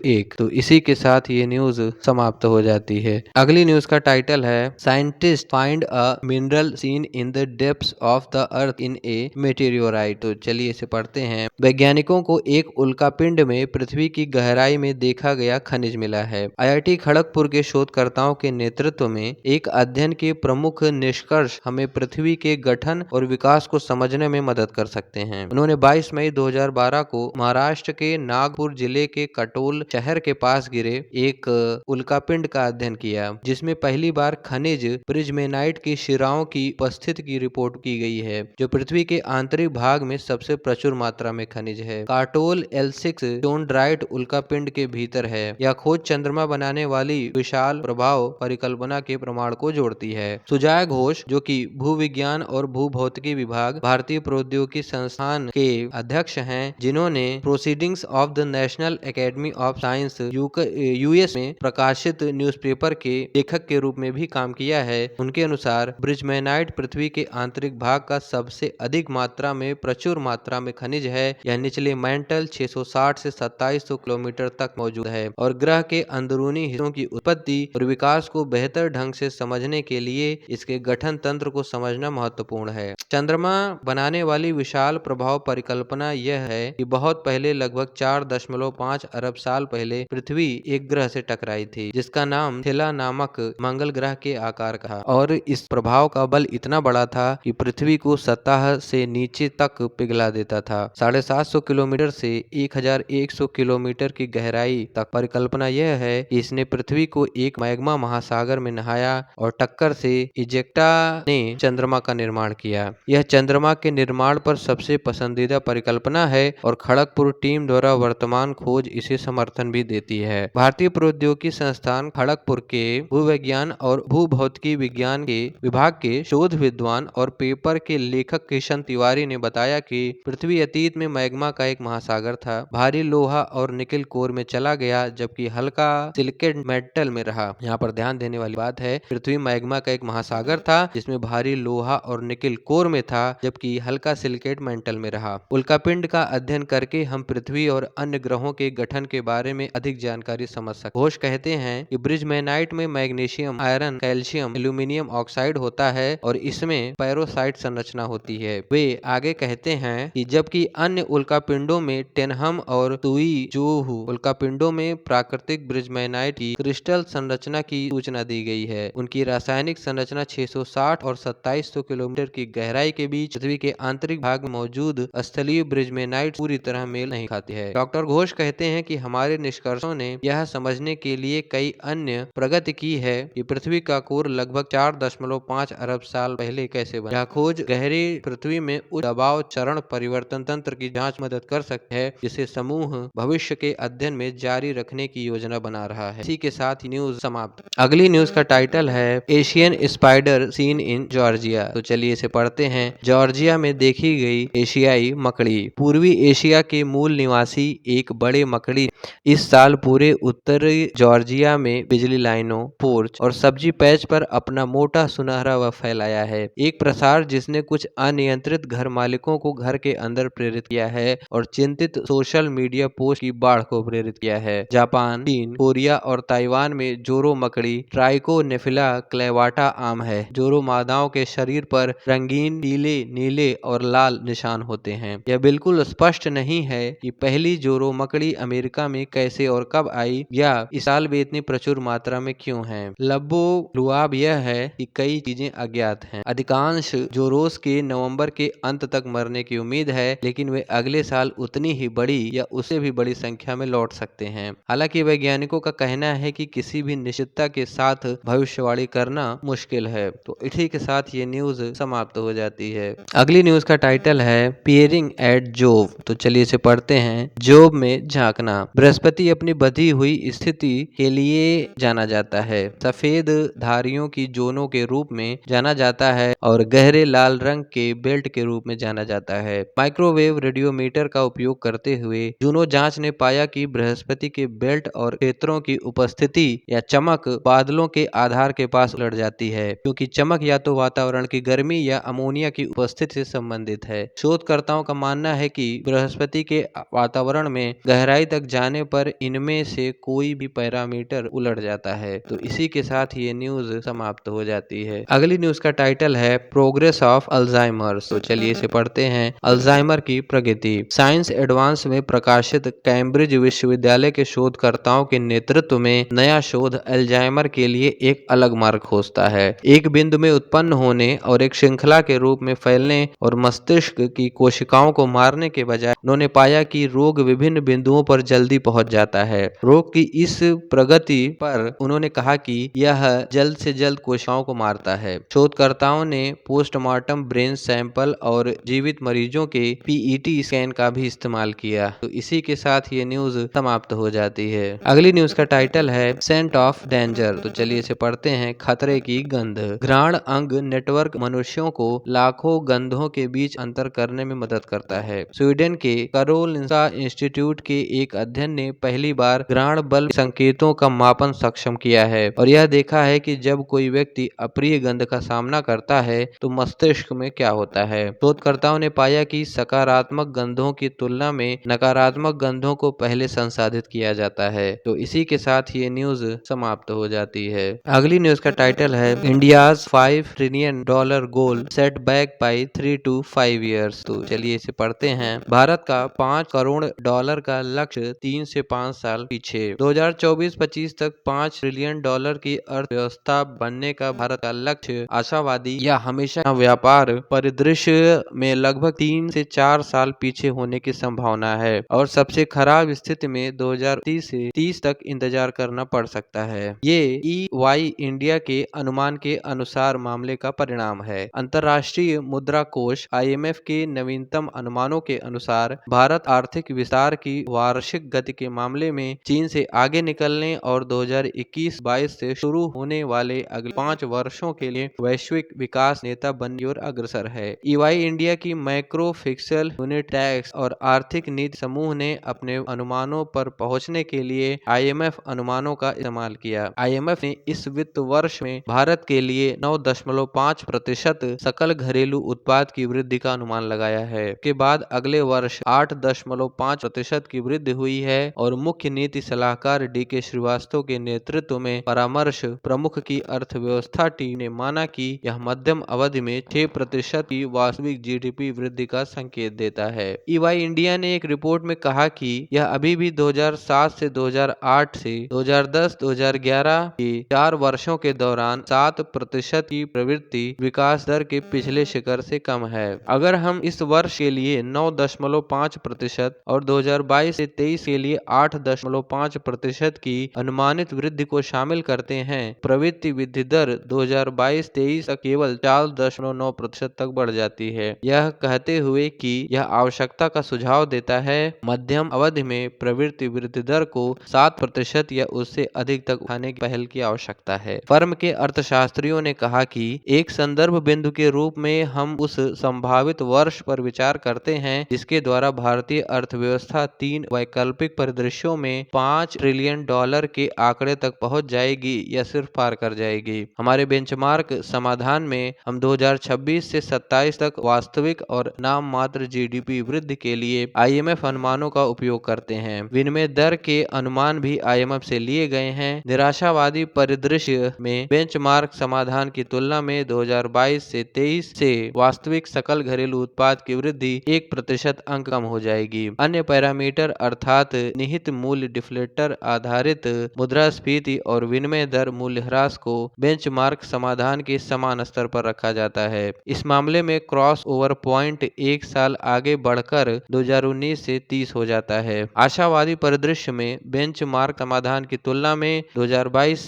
1। तो इसी के साथ ये न्यूज समाप्त हो जाती है। अगली न्यूज का टाइटल है scientist find a mineral seen in the depths of the earth in a meteorite. तो चलिए इसे पढ़ते हैं। वैज्ञानिकों को एक उल्कापिंड में पृथ्वी की गहराई में देखा गया खनिज मिला है। आईआईटी खड़गपुर के शोधकर्ताओं के नेतृत्व में एक अध्ययन के प्रमुख निष्कर्ष हमें पृथ्वी के गठन और विकास को समझने में मदद कर सकते हैं। उन्होंने 22 मई 2012 को महाराष्ट्र के नागपुर जिले के कटोल शहर के पास गिरे एक उल्कापिंड का अध्ययन किया, जिसमें पहली बार खनिज प्रिज्मेनाइट की शिराओं की उपस्थिति की रिपोर्ट की गई है, जो पृथ्वी के आंतरिक भाग में सबसे प्रचुर मात्रा में खनिज है। काटोल L6 चोंड्राइट उल्कापिंड के भीतर है। यह खोज चंद्रमा बनाने वाली विशाल प्रभाव परिकल्पना के प्रमाण को जोड़ती है। सुजय घोष, जो कि भूविज्ञान और भूभौतिकी विभाग, भारतीय प्रौद्योगिकी संस्थान के अध्यक्ष हैं, जिन्होंने proceedings of the national academy of science US में प्रकाशित न्यूज़पेपर के लेखक के रूप में भी काम किया है, उनके अनुसार ब्रिजमैनाइट पृथ्वी के आंतरिक भाग का सबसे अधिक मात्रा में प्रचुर मात्रा में खनिज है। यह निचले मेंटल 660 से 2700 किलोमीटर तक मौजूद है और ग्रह के अंदरूनी हिस्सों की उत्पत्ति और विकास को बेहतर ढंग से समझने के लिए इसके गठन तंत्र को समझना महत्वपूर्ण है। चंद्रमा बनाने वाली विशाल प्रभाव परिकल्पना यह है कि बहुत पहले, लगभग 4.5 अरब साल पहले, पृथ्वी एक ग्रह से टकराई थी, जिसका नाम थिला नामक मंगल ग्रह के आकार का, और इस प्रभाव का बल इतना बड़ा था कि पृथ्वी को सतह से नीचे तक पिघला देता था। 750 किलोमीटर से 1100 किलोमीटर की गहराई तक। परिकल्पना यह है कि इसने पृथ्वी को एक मैग्मा महासागर में नहाया और टक्कर से इजेक्टा ने चंद्रमा का निर्माण किया। यह चंद्रमा के निर्माण पर सबसे पसंदीदा परिकल्पना है और खड़गपुर टीम द्वारा वर्तमान खोज इसे समर्थन भी देती है। भारतीय प्रौद्योगिकी संस्थान खड़गपुर के भूविज्ञान और भूभौतिकी विज्ञान के विभाग के शोध विद्वान और पेपर के लेखक किशन तिवारी ने बताया कि पृथ्वी अतीत में मैग्मा का एक महासागर था। भारी लोहा और निकिल कोर में चला गया, जबकि हल्का सिलिकेट मेटल में रहा। यहाँ पर ध्यान देने वाली बात है, पृथ्वी मैग्मा का एक महासागर था जिसमें भारी लोहा और निकिल कोर में था, जबकि हल्का सिलिकेट मेटल में रहा। उल्कापिंड का अध्ययन करके हम पृथ्वी और अन्य ग्रहों के गठन के बारे में अधिक जानकारी समझ सकते। घोष कहते हैं कि ब्रिजमैनाइट में magnesium, iron, calcium, aluminium oxide होता है और इसमें पैरोसाइट संरचना होती है। वे आगे कहते हैं कि जबकि अन्य उल्कापिंडों में टेनहम और तुईजोहु उल्कापिंडों में प्राकृतिक ब्रिजमैनाइट की क्रिस्टल संरचना की सूचना दी गई है। उनकी रासायनिक संरचना 660 और 2700 किलोमीटर की गहराई के बीच पृथ्वी के आंतरिक भाग में मौजूद स्थलीय ब्रिजमैनाइट पूरी तरह मेल नहीं खाती है। डॉक्टर घोष कहते हैं कि हमारे निष्कर्षों ने यह समझने के लिए कई अन्य प्रगति की है कि पृथ्वी का कोर लगभग 4.5 अरब साल पहले कैसे बना। यह खोज गहरी पृथ्वी में उच्च दबाव चरण परिवर्तन तंत्र की जांच मदद कर सकती है, जिसे समूह भविष्य के अध्ययन में जारी रखने की योजना बना रहा है। इसी के साथ साथ न्यूज समाप्त। अगली न्यूज का टाइटल है Asian spider seen in Georgia. तो चलिए इसे पढ़ते हैं। जॉर्जिया में देखी गई एशियाई मकड़ी। पूर्वी एशिया के मूल निवासी एक बड़े मकड़ी इस साल पूरे उत्तरी जॉर्जिया में बिजली लाइनों, पोर्च और सब्जी पैच पर अपना मोटा सुनहरा वह फैलाया है। एक प्रसार जिसने कुछ अनियंत्रित घर मालिकों को घर के अंदर प्रेरित किया है और चिंतित सोशल मीडिया पोस्ट की बाढ़ को प्रेरित किया है। जापान, चीन, कोरिया और ताइवान में जोरो मकड़ी ट्राइकोनेफिला क्लेवाटा आम है। जोरो मादाओं के शरीर पर रंगीन पीले, नीले और लाल निशान होते हैं। यह बिल्कुल स्पष्ट नहीं है कि पहली जोरो मकड़ी अमेरिका में कैसे और कब आई या इस साल वे इतनी प्रचुर मात्रा में क्यों हैं। लब्बो लुआब यह है कि कई चीजें अज्ञात हैं। अधिकांश जोरोस के नवंबर के अंत तक मरने की उम्मीद है, लेकिन वे अगले साल उतनी ही बड़ी या उससे भी बड़ी संख्या में लौट सकते हैं। हालांकि वैज्ञानिकों का कहना है कि किसी भी निश्चितता के साथ भविष्यवाणी करना मुश्किल है। तो इसी के साथ ये न्यूज समाप्त हो जाती है। अगली न्यूज का टाइटल है पियरिंग एट जोब। तो चलिए इसे पढ़ते हैं। जोब में झांकना। बृहस्पति अपनी बधी हुई स्थिति के लिए जाना जाता है। सफेद धारियों की जोनों के रूप में जाना जाता है और गहरे लाल रंग के बेल्ट के रूप में जाना जाता है। माइक्रोवेव रेडियोमीटर का उपयोग करते हुए जूनो जांच ने पाया कि बृहस्पति के बेल्ट और क्षेत्रों की उपस्थिति या चमक बादलों के आधार के पास उलट जाती है, क्योंकि चमक या तो वातावरण की गर्मी या अमोनिया की उपस्थिति से संबंधित है। शोधकर्ताओं का मानना है कि बृहस्पति के वातावरण में गहराई तक जाने पर इनमें से कोई भी पैरामीटर उलट जाता है। तो इसी के साथ ये न्यूज समाप्त हो जाती है। अगली न्यूज का टाइटल है प्रोग्रेस ऑफ अल्जाइमर्स। तो चलिए इसे पढ़ते हैं। अल्जाइमर की प्रगति। साइंस एडवांस में प्रकाशित कैम्ब्रिज विश्वविद्यालय के शोधकर्ताओं के नेतृत्व में नया शोध अल्जाइमर के लिए एक अलग मार्ग खोजता है। एक बिंदु में उत्पन्न होने और एक श्रृंखला के रूप में फैलने और मस्तिष्क की कोशिकाओं को मारने के बजाय उन्होंने पाया कि रोग विभिन्न बिंदुओं पर जल्दी पहुंच जाता है। रोग की इस प्रगति पर उन्होंने कहा कि यह जल्द से जल्द कोशिकाओं को मारता है। शोधकर्ताओं ने पोस्टमार्टम ब्रेन सैंपल और जीवित मरीजों के पीईटी स्कैन का भी इस्तेमाल किया। तो इसी के साथ ये न्यूज समाप्त हो जाती है। अगली न्यूज का टाइटल है सेंट ऑफ डेंजर। तो चलिए इसे पढ़ते हैं। खतरे की गंध। घ्राण अंग नेटवर्क मनुष्यों को लाखों गंधों के बीच अंतर करने में मदद करता है। स्वीडन के कारोलिंस्का इंस्टीट्यूट के एक अध्ययन ने पहली बार घ्राण बल संकेतों का मापन सक्षम किया है और यह देखा है कि जब कोई व्यक्ति अप्रिय गंध का सामना करता है तो मस्तिष्क में क्या होता है। शोधकर्ताओं ने पाया कि सकारात्मक गंधों की तुलना में नकारात्मक गंधों को पहले संसाधित किया जाता है। तो इसी के साथ ये न्यूज समाप्त हो जाती है। अगली न्यूज का टाइटल है India's $5 trillion goal set back by 3 to 5 years। तो चलिए इसे पढ़ते हैं। भारत का $5 करोड़ का लक्ष्य 3 से 5 साल पीछे। 2024-25 तक $5 ट्रिलियन की अर्थव्यवस्था बनने का भारत का लक्ष्य आशावादी या हमेशा व्यापार परिदृश्य में लगभग 3 से 4 साल पीछे होने की संभावना है और सबसे खराब स्थिति में 2030 से 30 तक इंतजार करना पड़ सकता है। ये EY इंडिया के अनुमान के अनुसार मामले का परिणाम है। अंतर्राष्ट्रीय मुद्रा कोष IMF के नवीनतम अनुमानों के अनुसार भारत आर्थिक विस्तार की वार्षिक गति के मामले में चीन से आगे निकलने और 2021-22 से शुरू होने वाले अगले 5 वर्षों के लिए वैश्विक विकास नेता बनने की ओर अग्रसर है। EY इंडिया की मैक्रो फिक्सल यूनिट टैक्स और आर्थिक नीति समूह ने अपने अनुमानों पर पहुंचने के लिए IMF अनुमानों का इस्तेमाल किया। IMF ने इस वित्त वर्ष में भारत के लिए 9.5% सकल घरेलू उत्पाद की वृद्धि का अनुमान लगाया है। के बाद अगले वर्ष 8.5% की वृद्धि हुई है और मुख्य नीति सलाहकार DK श्रीवास्तव के नेतृत्व में परामर्श प्रमुख की अर्थव्यवस्था टीम ने माना कि यह मध्यम अवधि में 6% की वास्तविक GDP वृद्धि का संकेत देता है। EY इंडिया ने एक रिपोर्ट में कहा कि यह अभी भी 2007 से 2008 से 2010-2011 के 4 वर्षों के दौरान 7% की प्रवृत्ति विकास दर के पिछले शिखर से कम है। अगर हम इस वर्ष के लिए 9.5% और 2022 से 23 के लिए 8.5% की अनुमानित वृद्धि को शामिल करते हैं, प्रवृत्ति वृद्धि दर 2022-23 तक केवल 4.9% तक बढ़ जाती है। यह कहते हुए कि यह आवश्यकता का सुझाव देता है मध्यम अवधि में प्रवृत्ति वृद्धि दर को 7% या उससे अधिक तक उठाने की पहल की आवश्यकता है। फर्म के अर्थशास्त्रियों ने कहा कि एक संदर्भ बिंदु के रूप में हम उस संभावित वर्ष पर विचार करते हैं जिसके द्वारा भारतीय अर्थव्यवस्था 3 वैकल्पिक परिदृश्यों में $5 ट्रिलियन के आंकड़े तक पहुंच जाएगी या सिर्फ पार कर जाएगी। हमारे बेंचमार्क समाधान में हम 2026 से 27 तक वास्तविक और नाम मात्र जीडीपी वृद्धि के लिए IMF अनुमानों का उपयोग करते हैं। विनिमय दर के अनुमान भी IMF से लिए गए हैं। निराशावादी परिदृश्य में बेंचमार्क समाधान की तुलना में 2022 से 23 से वास्तविक सकल घरेलू उत्पाद की वृद्धि 1% अंक कम हो जाएगी। अन्य पैरामीटर अर्थात निहित मूल्य डिफ्लेटर आधारित मुद्रास्फीति और विनिमय दर मूल्यह्रास को बेंचमार्क समाधान के समान स्तर पर रखा जाता है। इस मामले में क्रॉस ओवर पॉइंट एक साल आगे बढ़कर 2019 से 30 हो जाता है। आशावादी परिदृश्य में बेंचमार्क समाधान की तुलना में 2022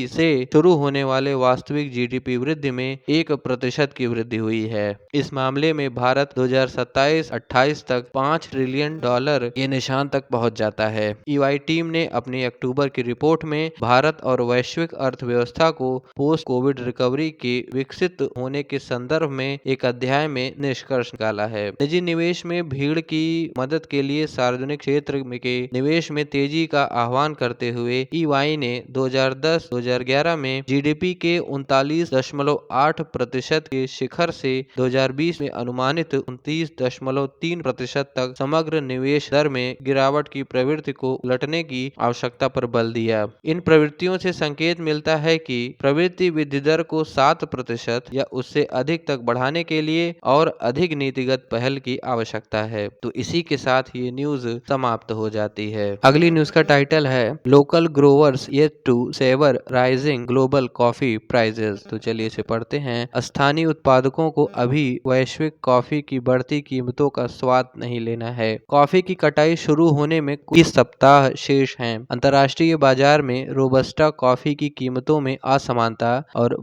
से शुरू होने वाले वास्तविक जीडीपी वृद्धि में 1% की वृद्धि हुई है। इस मामले में भारत 2027-28 तक $5 ट्रिलियन के निशान तक पहुंच जाता है। EY टीम ने अपनी अक्टूबर की रिपोर्ट में भारत और वैश्विक अर्थव्यवस्था को पोस्ट कोविड रिकवरी के विकसित होने के संदर्भ में एक अध्याय में निष्कर्ष निकाला है। निजी निवेश में भीड़ की मदद के लिए सार्वजनिक क्षेत्र के निवेश में तेजी का आह्वान करते हुए EY ने 2010-2011 में जीडीपी के 39.8% के शिखर से 2020 में अनुमानित 29.3% तक समग्र निवेश दर में गिरावट की प्रवृत्ति को उलटने की आवश्यकता पर बल दिया। इन प्रवृत्तियों से संकेत मिलता है कि प्रवृत्ति वृद्धि दर को 7% या उससे अधिक तक बढ़ाने के लिए और अधिक नीतिगत पहल की आवश्यकता है। तो इसी के साथ ये न्यूज समाप्त हो जाती है। अगली न्यूज का टाइटल है local growers yet to savour rising global coffee prices. तो चलिए इसे पढ़ते हैं। स्थानीय उत्पादकों को अभी वैश्विक कॉफी की बढ़ती कीमतों का स्वाद नहीं लेना है। कॉफी की कटाई शुरू होने में कुछ सप्ताह शेष हैं। अंतर्राष्ट्रीय बाजार में रोबस्टा कॉफी की कीमतों में असमानता और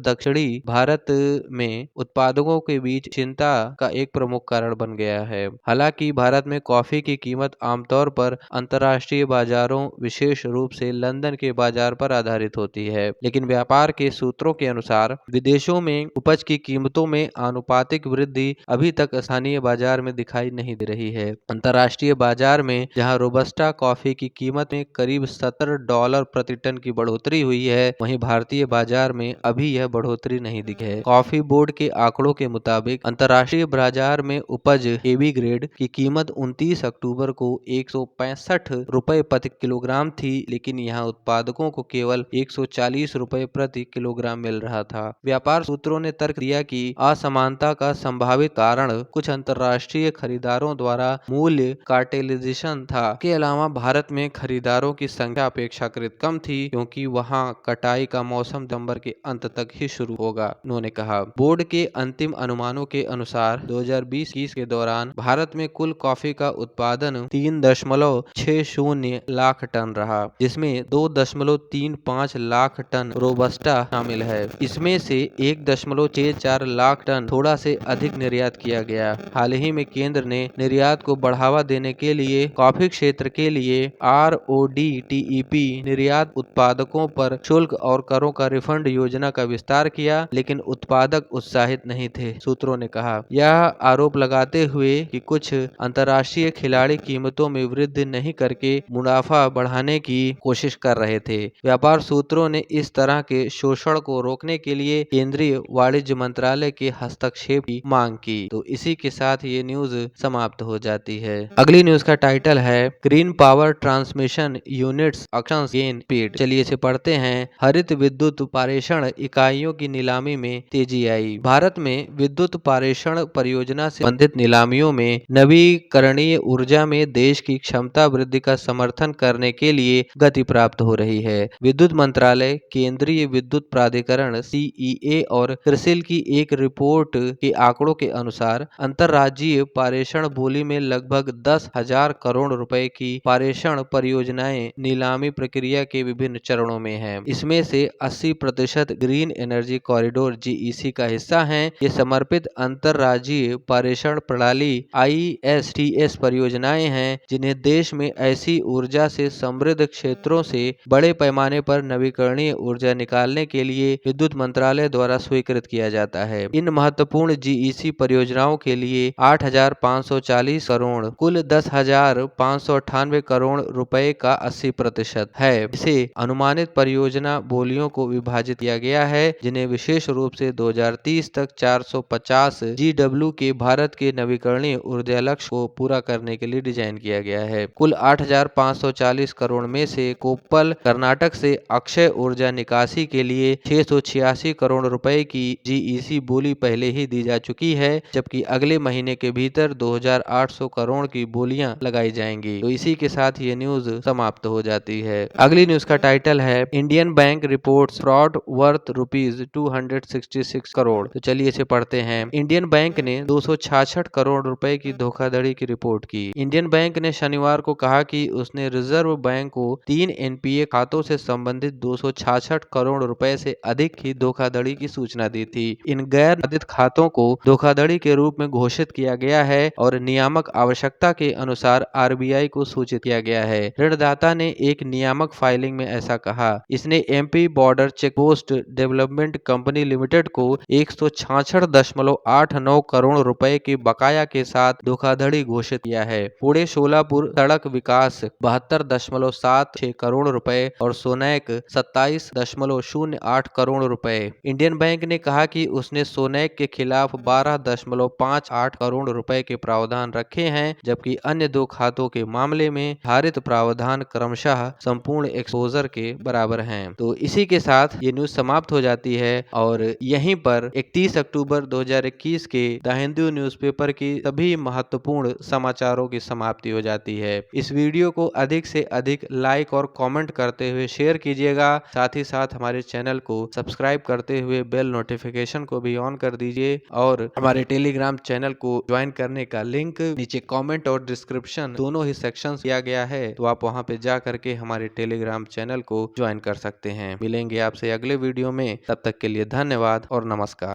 दक्षिणी भारत में उत्पादकों के बीच चिंता का एक प्रमुख कारण बन गया है। हालांकि भारत में कॉफी की कीमत आमतौर पर अंतर्राष्ट्रीय बाजारों विशेष रूप से लंदन के बाजार पर आधारित होती है, लेकिन व्यापार के सूत्रों के अनुसार विदेशों में उपज की कीमतों में आनुपातिक वृद्धि अभी तक स्थानीय बाजार में दिखाई नहीं दे रही है। अंतर्राष्ट्रीय बाजार में जहां रोबस्टा कॉफी की कीमत में करीब $70 प्रति टन की बढ़ोतरी हुई है, वहीं भारतीय बाजार में अभी यह बढ़ोतरी नहीं दिखी है। कॉफी बोर्ड के आंकड़ों के मुताबिक अंतर्राष्ट्रीय बाजार में उपज AB ग्रेड की कीमत 29 अक्टूबर को ₹165 प्रति किलोग्राम थी, लेकिन यहां उत्पादकों को केवल ₹140 प्रति किलोग्राम मिल रहा था। व्यापार सूत्रों ने तर्क दिया कि असमानता का संभावित कारण कुछ अंतर्राष्ट्रीय खरीदारों द्वारा मूल्य कार्टेलाइजेशन था। के अलावा भारत में खरीदारों की संख्या अपेक्षाकृत कम थी क्योंकि वहां कटाई का मौसम दिसंबर के अंत तक ही शुरू होगा, उन्होंने कहा। बोर्ड के अंतिम अनुमानों के अनुसार 2020-21 के दौरान भारत में कुल कॉफी का उत्पादन 3.60 लाख टन रहा, जिसमें 2.35 लाख टन रोबस्टा शामिल है। इसमें से 1.64 लाख टन थोड़ा से अधिक निर्यात किया गया। हाल ही में केंद्र ने निर्यात को बढ़ावा देने के लिए कॉफी क्षेत्र के लिए RODTEP निर्यात उत्पादकों पर शुल्क और करों का रिफंड योजना का विस्तार किया, लेकिन उत्पादक उत्साहित नहीं थे, सूत्रों ने कहा। यह आरोप लगाते हुए कि कुछ अंतर्राष्ट्रीय खिलाड़ी कीमतों में वृद्धि नहीं करके मुनाफा बढ़ाने की कोशिश कर रहे थे। व्यापार सूत्रों ने इस तरह के शोषण को रोकने के लिए केंद्रीय वाणिज्य मंत्रालय के हस्तक्षेप की मांग की। तो इसी के साथ ये न्यूज समाप्त हो जाती है। अगली न्यूज का टाइटल है green power transmission units auction gain speed. चलिए इसे पढ़ते हैं। हरित विद्युत पारेषण इकाइयों की नीलामी में तेजी आई। भारत में विद्युत पारेषण परियोजना से संबंधित नीलामियों में नवीकरणीय ऊर्जा में देश की क्षमता वृद्धि का समर्थन करने के लिए गति प्राप्त हो रही है। विद्युत मंत्रालय, केंद्रीय विद्युत प्राधिकरण CEA और क्रिसिल की एक रिपोर्ट के आंकड़ों के अनुसार अंतर्राज्यीय पारेषण बोली में लगभग 10,000 करोड़ रुपए की पारेषण परियोजनाएं नीलामी प्रक्रिया के विभिन्न चरणों में हैं। इसमें से 80% ग्रीन एनर्जी कॉरिडोर GEC का हिस्सा हैं। ये समर्पित अंतर्राज्यीय पारेषण प्रणाली ISTS परियोजनाएं हैं, जिन्हें देश में ऐसी ऊर्जा से समृद्ध क्षेत्रों से बड़े पैमाने पर नवीकरणीय ऊर्जा निकालने के लिए विद्युत मंत्रालय द्वारा स्वीकृत किया जाता है। इन महत्वपूर्ण जीईसी परियोजनाओं के लिए 8,540 करोड़ कुल 10,598 करोड़ रुपए का 80% है। इसे अनुमानित परियोजना बोलियों को विभाजित किया गया है, जिन्हें विशेष रूप से 2030 तक 450 GW के भारत के नवीकरणीय ऊर्जा लक्ष्य को पूरा करने के लिए डिजाइन किया गया है। कुल 8,540 करोड़ में से कोप्पल कर्नाटक से अक्षय ऊर्जा निकासी के लिए 686 करोड़ रुपए की जीईसी बोली पहले ही दी जा चुकी है, जबकि अगले महीने के भीतर 2,800 करोड़ की बोलियां लगाई जाएंगी। तो इसी के साथ ये न्यूज समाप्त हो जाती है। अगली न्यूज का टाइटल है Indian bank reports fraud worth ₹266 crore. तो चलिए इसे पढ़ते हैं। इंडियन बैंक ने 266 करोड़ रुपए की धोखाधड़ी की रिपोर्ट की। इंडियन बैंक ने शनिवार को कहा कि उसने रिजर्व बैंक को 3 एनपीए खातों से संबंधित 266 करोड़ रुपए से अधिक की धोखाधड़ी की सूचना दी थी। इन गैर बाधित खातों को धोखाधड़ी के रूप में घोषित किया गया है और नियामक आवश्यकता के अनुसार आरबीआई को सूचित किया गया है। ऋणदाता ने एक नियामक फाइलिंग में ऐसा कहा। इसने MP border checkpost development company limited को 166.89 करोड़ रुपए के बकाया के साथ धोखाधड़ी घोषित किया है। पुणे शोलापुर सड़क विकास 72.76 करोड़ रुपए और सोनैक 27.08 करोड़ रुपए। इंडियन बैंक ने कहा कि उसने सोनैक के खिलाफ 12.58 करोड़ रुपए के प्रावधान रखे हैं, जबकि अन्य दो खातों के मामले में धारित प्रावधान क्रमशः संपूर्ण एक्सपोजर के बराबर हैं। तो इसी के साथ ये न्यूज समाप्त हो जाती है और यहीं पर 31 अक्टूबर 2021 के द हिंदू न्यूज़पेपर की सभी महत्वपूर्ण समाचारों की समाप्ति हो जाती है। इस वीडियो को अधिक से अधिक लाइक और कमेंट करते हुए शेयर कीजिएगा। साथ ही साथ हमारे चैनल को सब्सक्राइब करते हुए बेल नोटिफिकेशन को भी ऑन कर दीजिए और हमारे टेलीग्राम चैनल को ज्वाइन करने का लिंक नीचे कमेंट और डिस्क्रिप्शन दोनों ही सेक्शन दिया गया है, तो आप वहां पे जा करके हमारे टेलीग्राम चैनल को ज्वाइन कर सकते हैं। मिलेंगे आपसे अगले वीडियो में, तब तक के लिए धन्यवाद और नमस्कार।